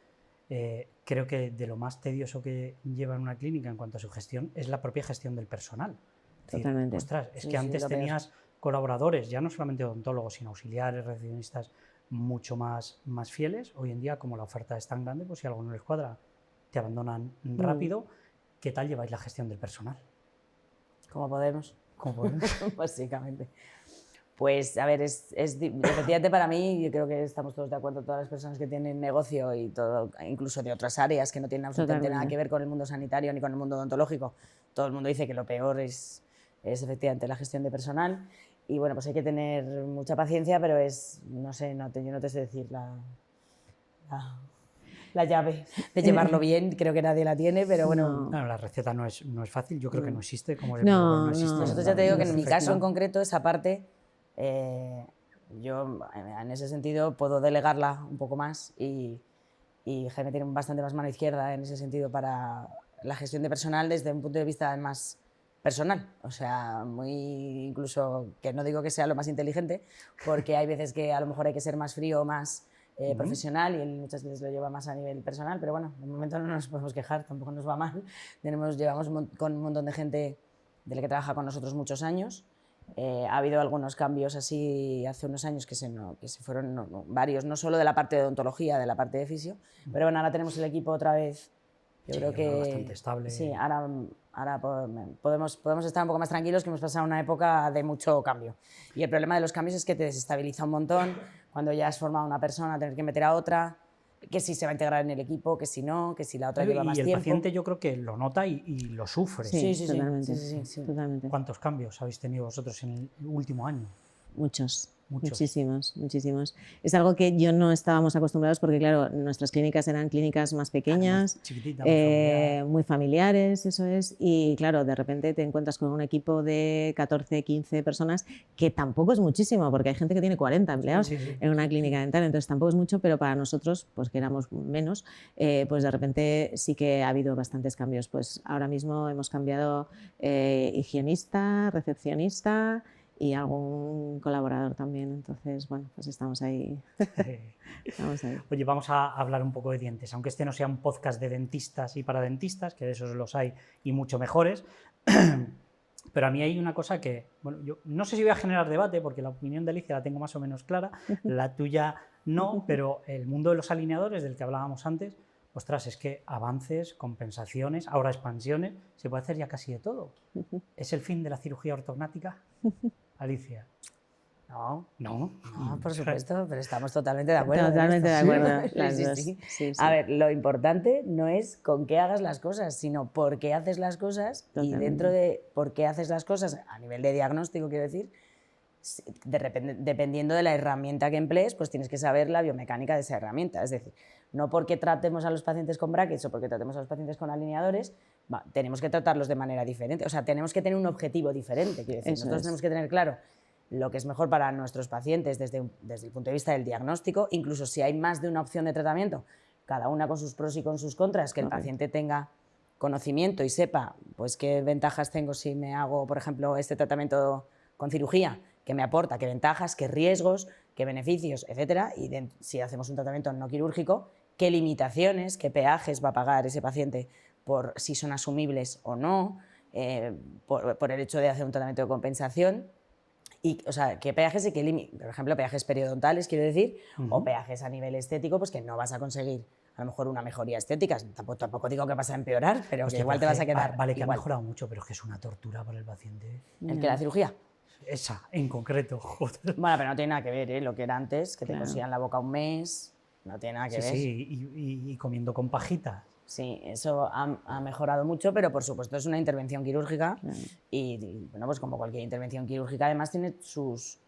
Creo que de lo más tedioso que lleva en una clínica en cuanto a su gestión es la propia gestión del personal. Es decir, Totalmente. ostras, es Sí, que sí, antes lo peor. tenías colaboradores, ya no solamente odontólogos, sino auxiliares, recepcionistas, mucho más fieles. Hoy en día, como la oferta es tan grande, pues si algo no les cuadra, te abandonan rápido. ¿Qué tal lleváis la gestión del personal? Como podemos. ¿Cómo podemos? Básicamente. Pues, a ver, efectivamente para mí, yo creo que estamos todos de acuerdo, todas las personas que tienen negocio y todo, incluso de otras áreas que no tienen absolutamente nada que ver con el mundo sanitario ni con el mundo odontológico, todo el mundo dice que lo peor es efectivamente la gestión de personal. Y bueno, pues hay que tener mucha paciencia, pero no sé, yo no te sé decir la llave de llevarlo bien, creo que nadie la tiene, pero bueno. No, la receta no es fácil, yo creo que no existe, como No, existe. Nosotros ya te digo que en mi caso en concreto, esa parte, yo en ese sentido puedo delegarla un poco más y Jaime tiene bastante más mano izquierda en ese sentido para la gestión de personal desde un punto de vista más personal, o sea, incluso que no digo que sea lo más inteligente, porque hay veces que a lo mejor hay que ser más frío, más profesional y él muchas veces lo lleva más a nivel personal, pero bueno, de momento no nos podemos quejar, tampoco nos va mal. Llevamos con un montón de gente de la que trabaja con nosotros muchos años. Ha habido algunos cambios así hace unos años que se fueron varios, no solo de la parte de odontología, de la parte de fisio, pero bueno, ahora tenemos el equipo otra vez. Yo creo que bastante estable. Sí, ahora podemos estar un poco más tranquilos, que hemos pasado una época de mucho cambio. Y el problema de los cambios es que te desestabiliza un montón cuando ya has formado una persona, tener que meter a otra, que si se va a integrar en el equipo, que si no, que si la otra lleva más tiempo. Y el paciente yo creo que lo nota y lo sufre. Sí, totalmente. Totalmente. ¿Cuántos cambios habéis tenido vosotros en el último año? Muchos. Muchísimos. Es algo que yo no estábamos acostumbrados porque, claro, nuestras clínicas eran clínicas más pequeñas, muy familiares, eso es, y claro, de repente te encuentras con un equipo de 14, 15 personas, que tampoco es muchísimo, porque hay gente que tiene 40 empleados en una clínica dental, entonces tampoco es mucho, pero para nosotros, pues que éramos menos, pues de repente sí que ha habido bastantes cambios. Pues ahora mismo hemos cambiado higienista, recepcionista y algún colaborador también, entonces, bueno, pues estamos ahí. Oye, vamos a hablar un poco de dientes, aunque este no sea un podcast de dentistas y para dentistas, que de esos los hay y mucho mejores, pero a mí hay una cosa que, bueno, yo no sé si voy a generar debate, porque la opinión de Alicia la tengo más o menos clara, la tuya no, pero el mundo de los alineadores, del que hablábamos antes, ostras, es que avances, compensaciones, ahora expansiones, se puede hacer ya casi de todo. ¿Es el fin de la cirugía ortognática? Alicia. No, por supuesto, pero estamos totalmente de acuerdo. Totalmente de acuerdo. Sí. A ver, lo importante no es con qué hagas las cosas, sino por qué haces las cosas. Totalmente. Y dentro de por qué haces las cosas, a nivel de diagnóstico, quiero decir, dependiendo de la herramienta que emplees, pues tienes que saber la biomecánica de esa herramienta. Es decir, no porque tratemos a los pacientes con brackets o porque tratemos a los pacientes con alineadores, tenemos que tratarlos de manera diferente. O sea, tenemos que tener un objetivo diferente. Quiero decir, nosotros tenemos que tener claro lo que es mejor para nuestros pacientes desde el punto de vista del diagnóstico, incluso si hay más de una opción de tratamiento, cada una con sus pros y con sus contras, que el paciente tenga conocimiento y sepa pues qué ventajas tengo si me hago, por ejemplo, este tratamiento con cirugía, qué me aporta, qué ventajas, qué riesgos, qué beneficios, etcétera, y si hacemos un tratamiento no quirúrgico, qué limitaciones, qué peajes va a pagar ese paciente por si son asumibles o no, por el hecho de hacer un tratamiento de compensación. Y, o sea, qué peajes y qué límites, por ejemplo, peajes periodontales, quiero decir, o peajes a nivel estético, pues que no vas a conseguir a lo mejor una mejoría estética. Tampoco digo que vas a empeorar, pero que igual te vas a quedar. Vale, que ha mejorado mucho, pero es que es una tortura para el paciente. ¿El que la cirugía? Esa, en concreto. Joder. Bueno, pero no tiene nada que ver, ¿eh? Lo que era antes, que te cosían la boca un mes, no tiene nada que ver. Sí, y comiendo con pajitas. Sí, eso ha mejorado mucho, pero por supuesto es una intervención quirúrgica y bueno, pues como cualquier intervención quirúrgica además tiene sus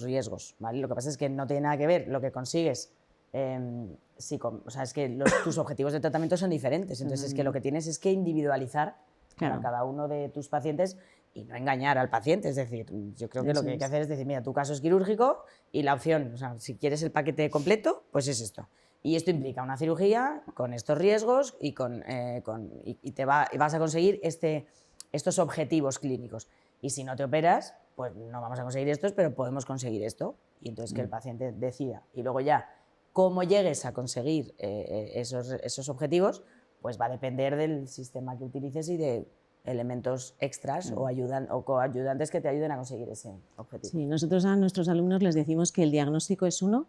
riesgos, ¿vale? Lo que pasa es que no tiene nada que ver lo que consigues, o sea, es que tus objetivos de tratamiento son diferentes, entonces es que lo que tienes es que individualizar a cada uno de tus pacientes y no engañar al paciente, es decir, yo creo que lo que hay que hacer es decir, mira, tu caso es quirúrgico y la opción, o sea, si quieres el paquete completo, pues es esto. Y esto implica una cirugía con estos riesgos y vas a conseguir estos objetivos clínicos. Y si no te operas, pues no vamos a conseguir estos, pero podemos conseguir esto. Y entonces que el paciente decida. Y luego ya, cómo llegues a conseguir esos objetivos, pues va a depender del sistema que utilices y de elementos extras o coayudantes que te ayuden a conseguir ese objetivo. Sí, nosotros a nuestros alumnos les decimos que el diagnóstico es uno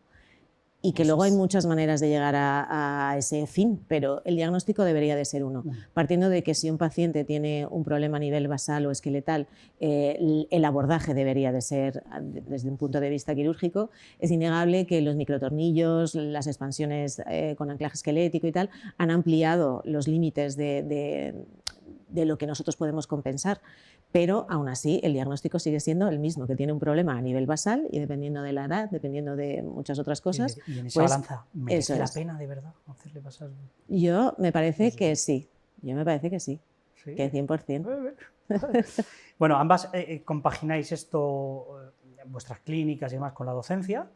y que Eso luego hay es. muchas maneras de llegar a ese fin, pero el diagnóstico debería de ser uno. Partiendo de que si un paciente tiene un problema a nivel basal o esqueletal, el abordaje debería de ser desde un punto de vista quirúrgico. Es innegable que los microtornillos, las expansiones con anclaje esquelético y tal, han ampliado los límites de lo que nosotros podemos compensar, pero aún así el diagnóstico sigue siendo el mismo, que tiene un problema a nivel basal y dependiendo de la edad, dependiendo de muchas otras cosas. Y en esa pues, balanza, ¿merece la es. pena de verdad hacerle pasar? Yo me parece que sí, yo me parece que sí, Sí. que 100%. Bueno, ambas compagináis esto, vuestras clínicas y demás, con la docencia.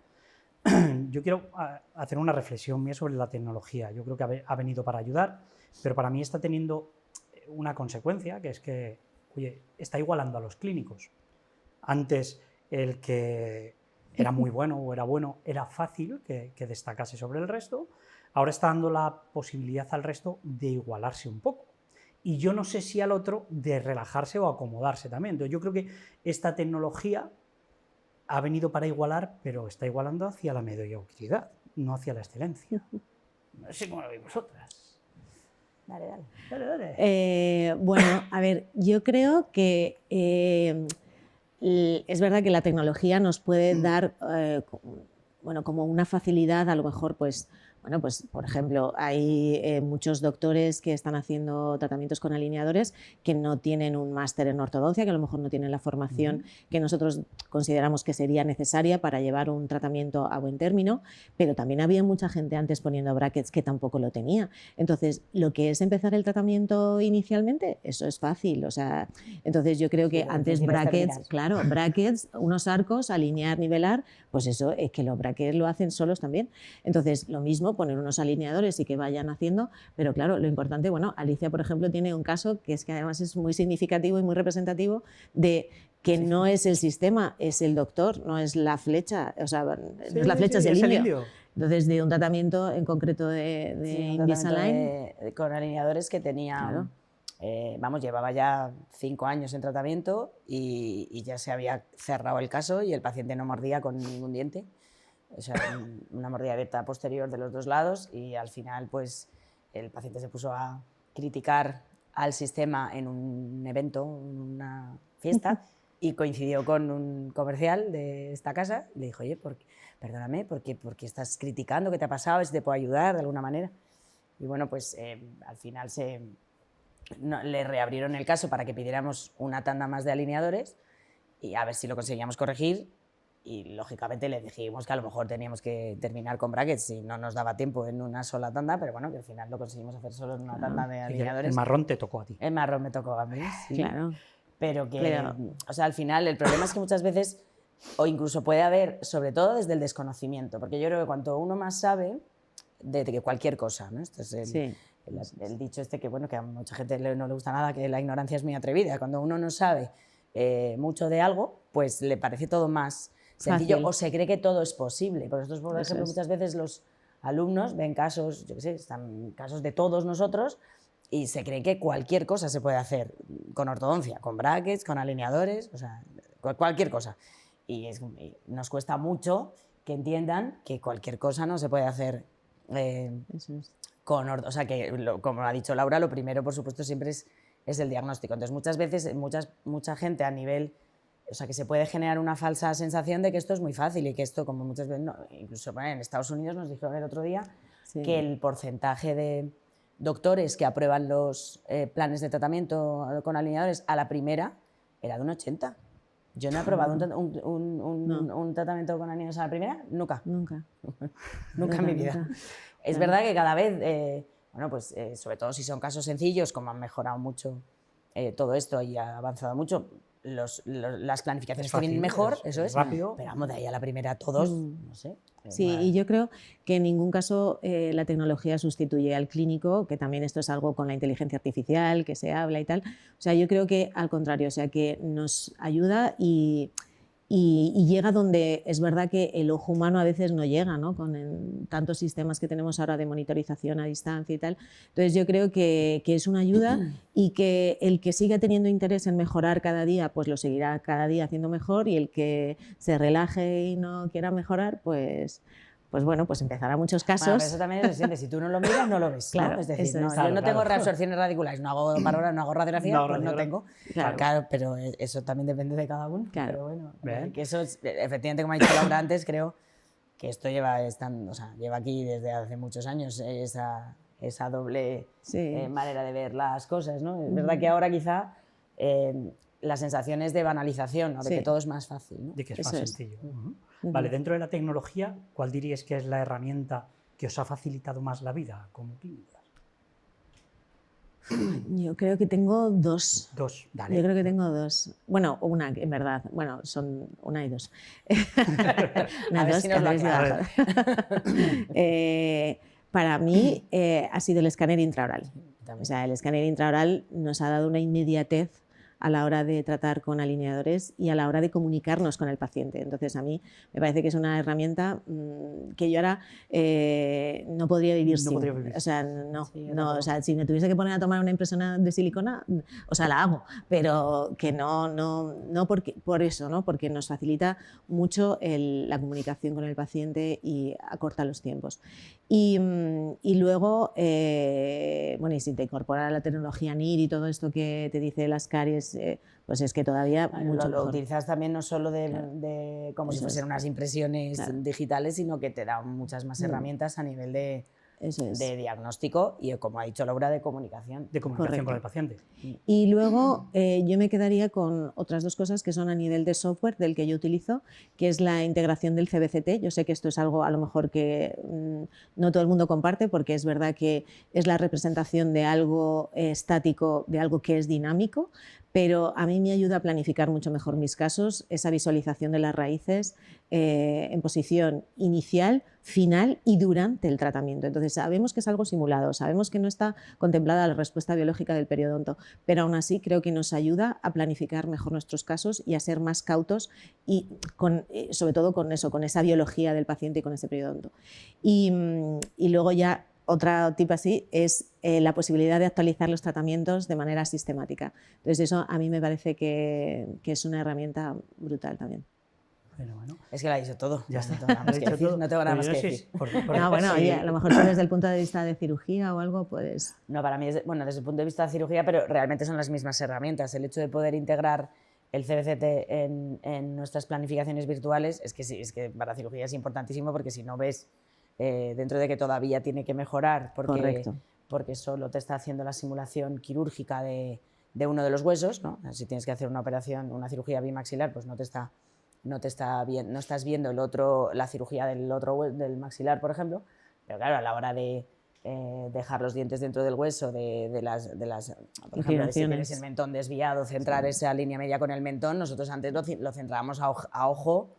Yo quiero hacer una reflexión mía sobre la tecnología. Yo creo que ha venido para ayudar, pero para mí está teniendo una consecuencia, que es que, oye, está igualando a los clínicos. Antes, el que era muy bueno o era bueno, era fácil que destacase sobre el resto. Ahora está dando la posibilidad al resto de igualarse un poco. Y yo no sé si al otro de relajarse o acomodarse también. Entonces, yo creo que esta tecnología ha venido para igualar, pero está igualando hacia la mediocridad, no hacia la excelencia. No sé cómo lo veis vosotras. Dale, dale. Dale, dale. Bueno, a ver, yo creo que es verdad que la tecnología nos puede dar bueno, como una facilidad, a lo mejor, pues, bueno, pues, por ejemplo, hay muchos doctores que están haciendo tratamientos con alineadores que no tienen un máster en ortodoncia, que a lo mejor no tienen la formación que nosotros consideramos que sería necesaria para llevar un tratamiento a buen término, pero también había mucha gente antes poniendo brackets que tampoco lo tenía. Entonces, lo que es empezar el tratamiento inicialmente, eso es fácil. O sea, entonces yo creo que antes brackets, claro, brackets, unos arcos, alinear, nivelar, pues eso es que los brackets lo hacen solos también. Entonces, lo mismo, poner unos alineadores y que vayan haciendo, pero claro, lo importante, bueno, Alicia, por ejemplo, tiene un caso que es que además es muy significativo y muy representativo de que no es el sistema, es el doctor, no es la flecha, o sea, no es la flecha, es el indio. Entonces, de un tratamiento en concreto de Invisalign. Con alineadores que tenía, Claro. Vamos, llevaba ya 5 años en tratamiento y ya se había cerrado el caso y el paciente no mordía con ningún diente. O sea, una mordida abierta posterior de los dos lados y al final pues el paciente se puso a criticar al sistema en un evento, en una fiesta y coincidió con un comercial de esta casa y le dijo, oye, perdóname, ¿por qué estás criticando? ¿Qué te ha pasado? ¿Si te puedo ayudar de alguna manera? Y bueno, pues al final le reabrieron el caso para que pidiéramos una tanda más de alineadores y a ver si lo conseguíamos corregir. Y lógicamente le dijimos que a lo mejor teníamos que terminar con brackets si no nos daba tiempo en una sola tanda, pero bueno, que al final lo conseguimos hacer solo en una tanda de alineadores. El marrón te tocó a ti. El marrón me tocó a mí, sí. Claro. Pero o sea, al final el problema es que muchas veces, o incluso puede haber, sobre todo desde el desconocimiento, porque yo creo que cuanto uno más sabe de que cualquier cosa, ¿no? Esto es el dicho este que, bueno, que a mucha gente no le gusta nada, que la ignorancia es muy atrevida. Cuando uno no sabe mucho de algo, pues le parece todo más sencillo o se cree que todo es posible. Por nosotros, por ejemplo, muchas veces los alumnos ven casos, yo qué sé, están casos de todos nosotros y se cree que cualquier cosa se puede hacer con ortodoncia, con brackets, con alineadores, o sea, cualquier cosa. Y nos cuesta mucho que entiendan que cualquier cosa no se puede hacer con ortodoncia. O sea, que como ha dicho Laura, lo primero, por supuesto, siempre es el diagnóstico. Entonces, muchas veces, mucha gente a nivel... O sea, que se puede generar una falsa sensación de que esto es muy fácil y que esto, como muchas veces, no, incluso en Estados Unidos nos dijeron el otro día que el porcentaje de doctores que aprueban los planes de tratamiento con alineadores a la primera era de un 80%. Yo no he aprobado un tratamiento con alineadores a la primera, nunca. Nunca. Nunca en mi vida. Es verdad que cada vez, bueno, pues sobre todo si son casos sencillos, como han mejorado mucho todo esto y ha avanzado mucho, las planificaciones Es que vienen fácil, mejor, es eso es, rápido. pero vamos, de ahí a la primera todos, no sé. Sí, y yo creo que en ningún caso la tecnología sustituye al clínico, que también esto es algo con la inteligencia artificial, que se habla y tal. O sea, yo creo que al contrario, o sea, que nos ayuda y llega donde es verdad que el ojo humano a veces no llega, ¿no? Con tantos sistemas que tenemos ahora de monitorización a distancia y tal. Entonces yo creo que es una ayuda y que el que siga teniendo interés en mejorar cada día, pues lo seguirá cada día haciendo mejor, y el que se relaje y no quiera mejorar, pues bueno, pues empezará muchos Bueno, casos. pero eso también es siempre, si tú no lo miras, no lo ves, Claro, ¿no? Es decir, eso no, es. yo Claro, no tengo claro. reabsorciones radiculares, no hago radiografía, No, pues no radiografía. tengo. Claro. Claro, pero eso también depende de cada uno. Claro. Pero bueno, Bien. que eso es, efectivamente, como ha dicho Laura antes, creo que esto lleva aquí desde hace muchos años, esa doble Sí. manera de ver las cosas, ¿no? Es verdad que ahora quizá la sensación es de banalización, ¿no? De Sí. que todo es más fácil, ¿no? De que es Eso más es. sencillo. Vale, dentro de la tecnología, ¿cuál diríais que es la herramienta que os ha facilitado más la vida como clínicas? Yo creo que tengo dos. Dos, dale. Yo creo que tengo dos. Bueno, una, en verdad. Bueno, son una y dos. A ver si nos lo que a veces aclaras. baja. Para mí ha sido el escáner intraoral. También. O sea, el escáner intraoral nos ha dado una inmediatez a la hora de tratar con alineadores y a la hora de comunicarnos con el paciente. Entonces, a mí me parece que es una herramienta que yo ahora no podría vivir sin. podría vivir O sea, no, Sí, yo no, tampoco. o sea, si me tuviese que poner a tomar una impresora de silicona, o sea, la hago, pero que no por eso, ¿no? Porque nos facilita mucho la comunicación con el paciente y acorta los tiempos. Y luego, bueno, y si te incorpora la tecnología NIR y todo esto que te dice las caries, pues es que todavía mucho Lo mejor. utilizas también no solo Claro. como si Eso es. fuesen unas impresiones Claro. digitales, sino que te da muchas más herramientas a nivel de Eso es. diagnóstico y, como ha dicho Laura, de comunicación. De comunicación Correcto. con el paciente. Y luego yo me quedaría con otras dos cosas que son a nivel de software del que yo utilizo, que es la integración del CBCT. Yo sé que esto es algo a lo mejor que no todo el mundo comparte, porque es verdad que es la representación de algo estático, de algo que es dinámico, pero a mí me ayuda a planificar mucho mejor mis casos, esa visualización de las raíces en posición inicial, final y durante el tratamiento. Entonces sabemos que es algo simulado, sabemos que no está contemplada la respuesta biológica del periodonto, pero aún así creo que nos ayuda a planificar mejor nuestros casos y a ser más cautos y sobre todo con eso, con esa biología del paciente y con ese periodonto. Y luego ya otra tip así es la posibilidad de actualizar los tratamientos de manera sistemática. Entonces eso a mí me parece que es una herramienta brutal también. Bueno. Es que lo ha dicho todo. Ya está. No tengo nada más que decir. No tengo nada más que decir. Bueno, sí. oye, a lo mejor tú desde el punto de vista de cirugía o algo, pues... No, para mí, desde el punto de vista de cirugía, pero realmente son las mismas herramientas. El hecho de poder integrar el CBCT en nuestras planificaciones virtuales es que sí, es que para cirugía es importantísimo, porque si no ves, dentro de que todavía tiene que mejorar, porque solo te está haciendo la simulación quirúrgica de uno de los huesos, ¿no? Si tienes que hacer una operación, una cirugía bimaxilar, pues no estás viendo la cirugía del maxilar, por ejemplo, pero claro, a la hora de dejar los dientes dentro del hueso, por ejemplo, si tienes el mentón desviado, centrar esa línea media con el mentón, nosotros antes lo centrábamos a ojo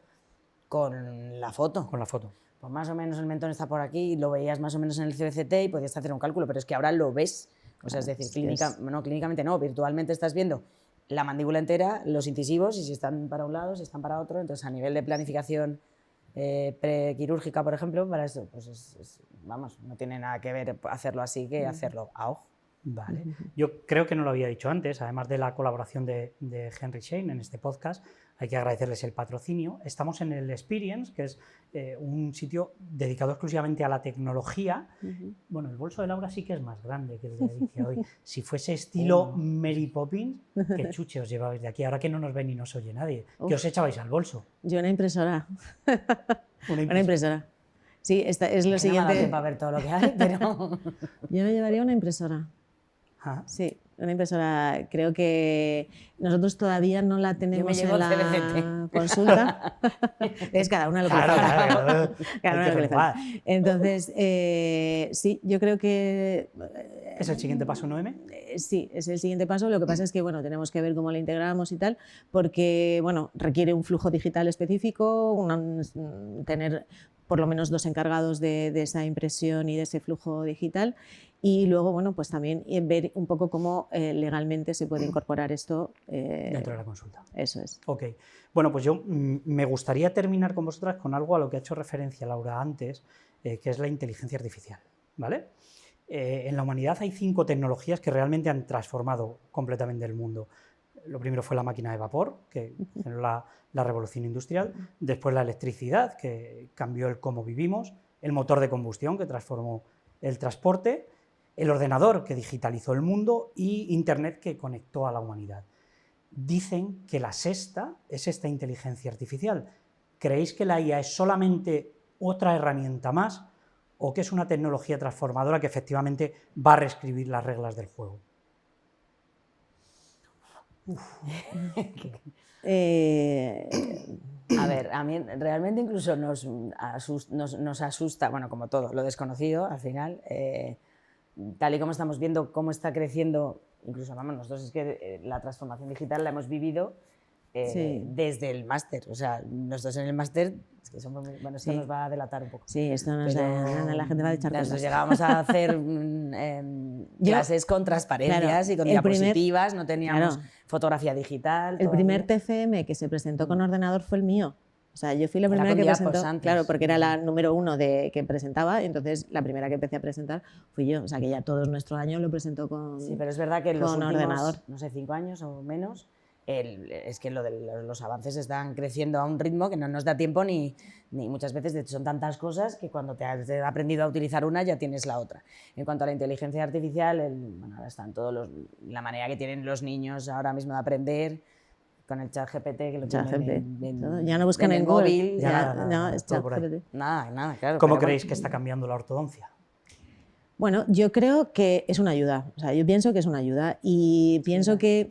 con la foto. Con la foto. Pues más o menos el mentón está por aquí, lo veías más o menos en el CBCT y podías hacer un cálculo, pero es que ahora lo ves. O sea, es decir, clínicamente no, virtualmente estás viendo la mandíbula entera, los incisivos, y si están para un lado, si están para otro. Entonces, a nivel de planificación prequirúrgica, por ejemplo, para eso, pues vamos, no tiene nada que ver hacerlo así que hacerlo a ojo. Vale. Yo creo que no lo había dicho antes, además de la colaboración de Henry Schein en este podcast, hay que agradecerles el patrocinio. Estamos en el Experience, que es un sitio dedicado exclusivamente a la tecnología. Bueno, el bolso de Laura sí que es más grande que el de Alicia hoy. Si fuese estilo Mary Poppins, qué chuche os llevabais de aquí, ahora que no nos ven ni nos oye nadie. ¿Qué os echabais al bolso? Yo una impresora. Una impresora. Sí, es lo siguiente. No me da para ver todo lo que hay, pero... Yo me llevaría una impresora. Ah. Sí, una impresora, creo que nosotros todavía no la tenemos llevo en la CBCT. consulta. Es cada una lo que le falta. Cada una lo que le falta. Entonces, sí, yo creo que... ¿Es el siguiente paso, Noemi? Sí, es el siguiente paso. Lo que pasa es que bueno, tenemos que ver cómo la integramos y tal, porque bueno, requiere un flujo digital específico, tener por lo menos 2 encargados de esa impresión y de ese flujo digital. Y luego, bueno, pues también ver un poco cómo legalmente se puede incorporar esto. Dentro de la consulta. Eso es. Ok. Bueno, pues yo me gustaría terminar con vosotras con algo a lo que ha hecho referencia Laura antes, que es la inteligencia artificial, ¿vale? En la humanidad hay 5 tecnologías que realmente han transformado completamente el mundo. Lo primero fue la máquina de vapor, que generó la revolución industrial, después la electricidad, que cambió el cómo vivimos, el motor de combustión, que transformó el transporte, el ordenador, que digitalizó el mundo, y Internet, que conectó a la humanidad. Dicen que la sexta es esta inteligencia artificial. ¿Creéis que la IA es solamente otra herramienta más o que es una tecnología transformadora que efectivamente va a reescribir las reglas del juego? A ver, a mí realmente incluso nos asusta, bueno, como todo, lo desconocido al final, tal y como estamos viendo cómo está creciendo, incluso vamos, nosotros es que la transformación digital la hemos vivido Sí. desde el máster, o sea, nosotros en el máster, es que somos muy, bueno, esto Sí. nos va a delatar un poco. Sí, esto nos da, la gente va a echar Nosotros cuentas. llegábamos a hacer clases con transparencias claro, y con el primer- diapositivas, no teníamos claro. fotografía digital. El primer todavía. TFM que se presentó con ordenador fue el mío. O sea, yo fui la Era primera con que diapos presentó, antes. claro, porque era la número 1 que presentaba, entonces la primera que empecé a presentar fui yo. O sea, que ya todos nuestro año lo presentó con Sí, pero es verdad que en los con últimos, ordenador. no sé, 5 años o menos, es que los avances están creciendo a un ritmo que no nos da tiempo ni muchas veces, de hecho, son tantas cosas que cuando te has aprendido a utilizar una ya tienes la otra. En cuanto a la inteligencia artificial, bueno, ahora están la manera que tienen los niños ahora mismo de aprender, con el chat GPT que lo tienen Ya no buscan en el Google. móvil. No, es todo chat por ahí. GPT. Nada, claro. ¿Cómo pero creéis bueno, que está cambiando la ortodoncia? Bueno, yo creo que es una ayuda. O sea, yo pienso que es una ayuda y pienso que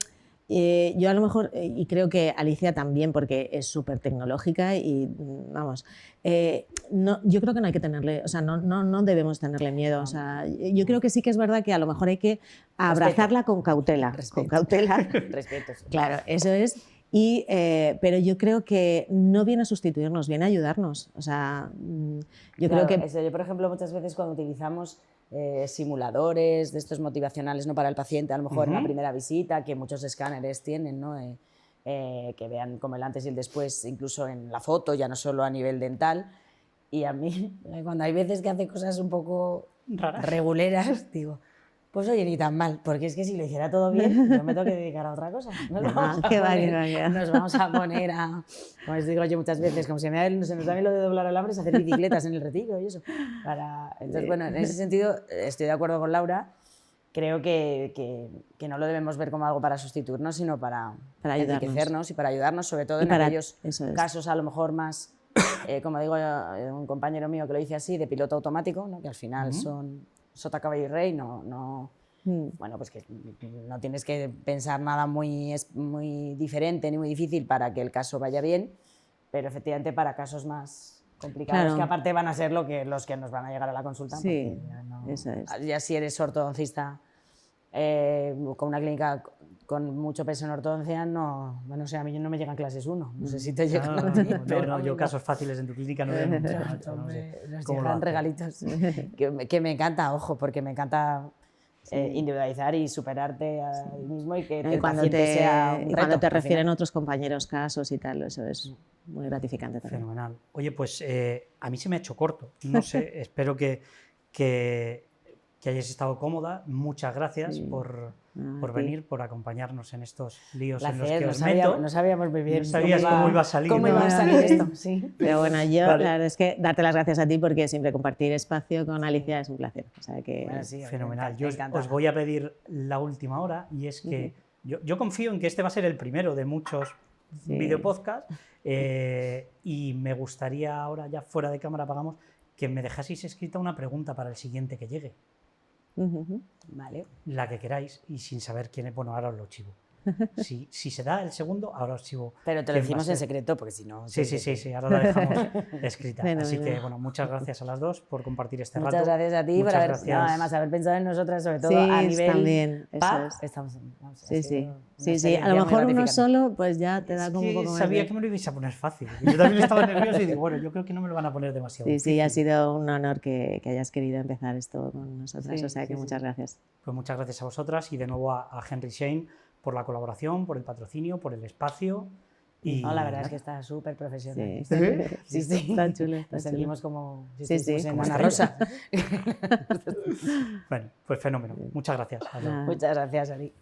yo a lo mejor, y creo que Alicia también, porque es súper tecnológica y vamos, yo creo que no hay que tenerle, o sea, no debemos tenerle miedo. O sea, yo creo que sí que es verdad que a lo mejor hay que abrazarla con cautela. Respeto. Con cautela. Respeto. Sí. Claro, eso es. Pero yo creo que no viene a sustituirnos, viene a ayudarnos. O sea, yo Claro, creo que... eso, yo, por ejemplo, muchas veces cuando utilizamos simuladores de estos motivacionales, ¿no?, para el paciente, a lo mejor en la primera visita, que muchos escáneres tienen, ¿no?, que vean como el antes y el después, incluso en la foto, ya no solo a nivel dental. Y a mí, cuando hay veces que hace cosas un poco Raras. reguleras, digo, pues oye, ni tan mal, porque es que si lo hiciera todo bien, yo me tengo que dedicar a otra cosa. Nos vamos a poner a, como os digo yo muchas veces, como se nos da a mí lo de doblar alambres, hacer bicicletas en el retiro y eso. Entonces, bueno, en ese sentido estoy de acuerdo con Laura. Creo que no lo debemos ver como algo para sustituirnos, sino para enriquecernos y para ayudarnos, sobre todo en aquellos casos a lo mejor más, como digo un compañero mío que lo dice así, de piloto automático, ¿no?, que al final son sota, caballo y rey, bueno, pues que no tienes que pensar nada muy diferente ni muy difícil para que el caso vaya bien, pero efectivamente para casos más complicados, claro, que aparte van a ser los que nos van a llegar a la consulta. Sí, eso es. Ya si eres ortodoncista con una clínica con mucho peso en ortodoncia, bueno, o sea, a mí no me llegan clases 1, no sé si te llegan. No, yo casos fáciles en tu clínica no veo nunca. Nos llegan regalitos que me encanta, ojo, porque me encanta individualizar y superarte a ti mismo y que el paciente sea un reto. Cuando te refieren otros compañeros casos y tal, eso es muy gratificante también. Fenomenal. Oye, pues a mí se me ha hecho corto, no sé, espero que hayáis estado cómoda. Muchas gracias por venir, por acompañarnos en estos líos en los que os meto. No sabíamos muy bien no sabías cómo iba a salir. ¿Cómo iba a salir esto? Sí. Pero bueno, yo la verdad es que darte las gracias a ti porque siempre compartir espacio con Alicia es un placer. O sea que... Bueno, sí, fenomenal. Yo os voy a pedir la última hora y es que yo confío en que este va a ser el primero de muchos videopodcasts y me gustaría ahora, ya fuera de cámara, que me dejaseis escrita una pregunta para el siguiente que llegue. Ujú. Vale. la que queráis y sin saber quién es. Bueno, ahora os lo chivo. Si se da el segundo, ahora os chivo. Pero te lo quién va a decimos en ser. secreto porque si no... Sí, ahora la dejamos escrita. Bueno, Así bueno. que, bueno, muchas gracias a las dos por compartir este Muchas rato. gracias a ti por Muchas haber, gracias. no, además haber pensado en nosotras, sobre todo Sí, a nivel también, eso PAP, es. estamos, vamos, ha Sí, sido sí. una Sí, sí. experiencia A lo muy mejor uno gratificante. solo, pues ya te da Es como un que poco más sabía de... que me lo ibais a poner fácil. Yo también estaba nervioso y digo, bueno, yo creo que no me lo van a poner demasiado Sí, sí, ha difícil. sido un honor que hayas querido empezar esto con nosotras, Sí, o sea que sí, muchas sí. gracias. Pues muchas gracias a vosotras y de nuevo a Henry Shane por la colaboración, por el patrocinio, por el espacio. Y No, la verdad es nada. que está súper profesional. Sí. Sí, sí. Está chulo, está Nos chulo. sentimos como si Sí, estuviésemos sí. en Como Ana Rosa. Bueno, pues fenómeno. Muchas gracias. a las dos. Nada. Muchas gracias, Ari.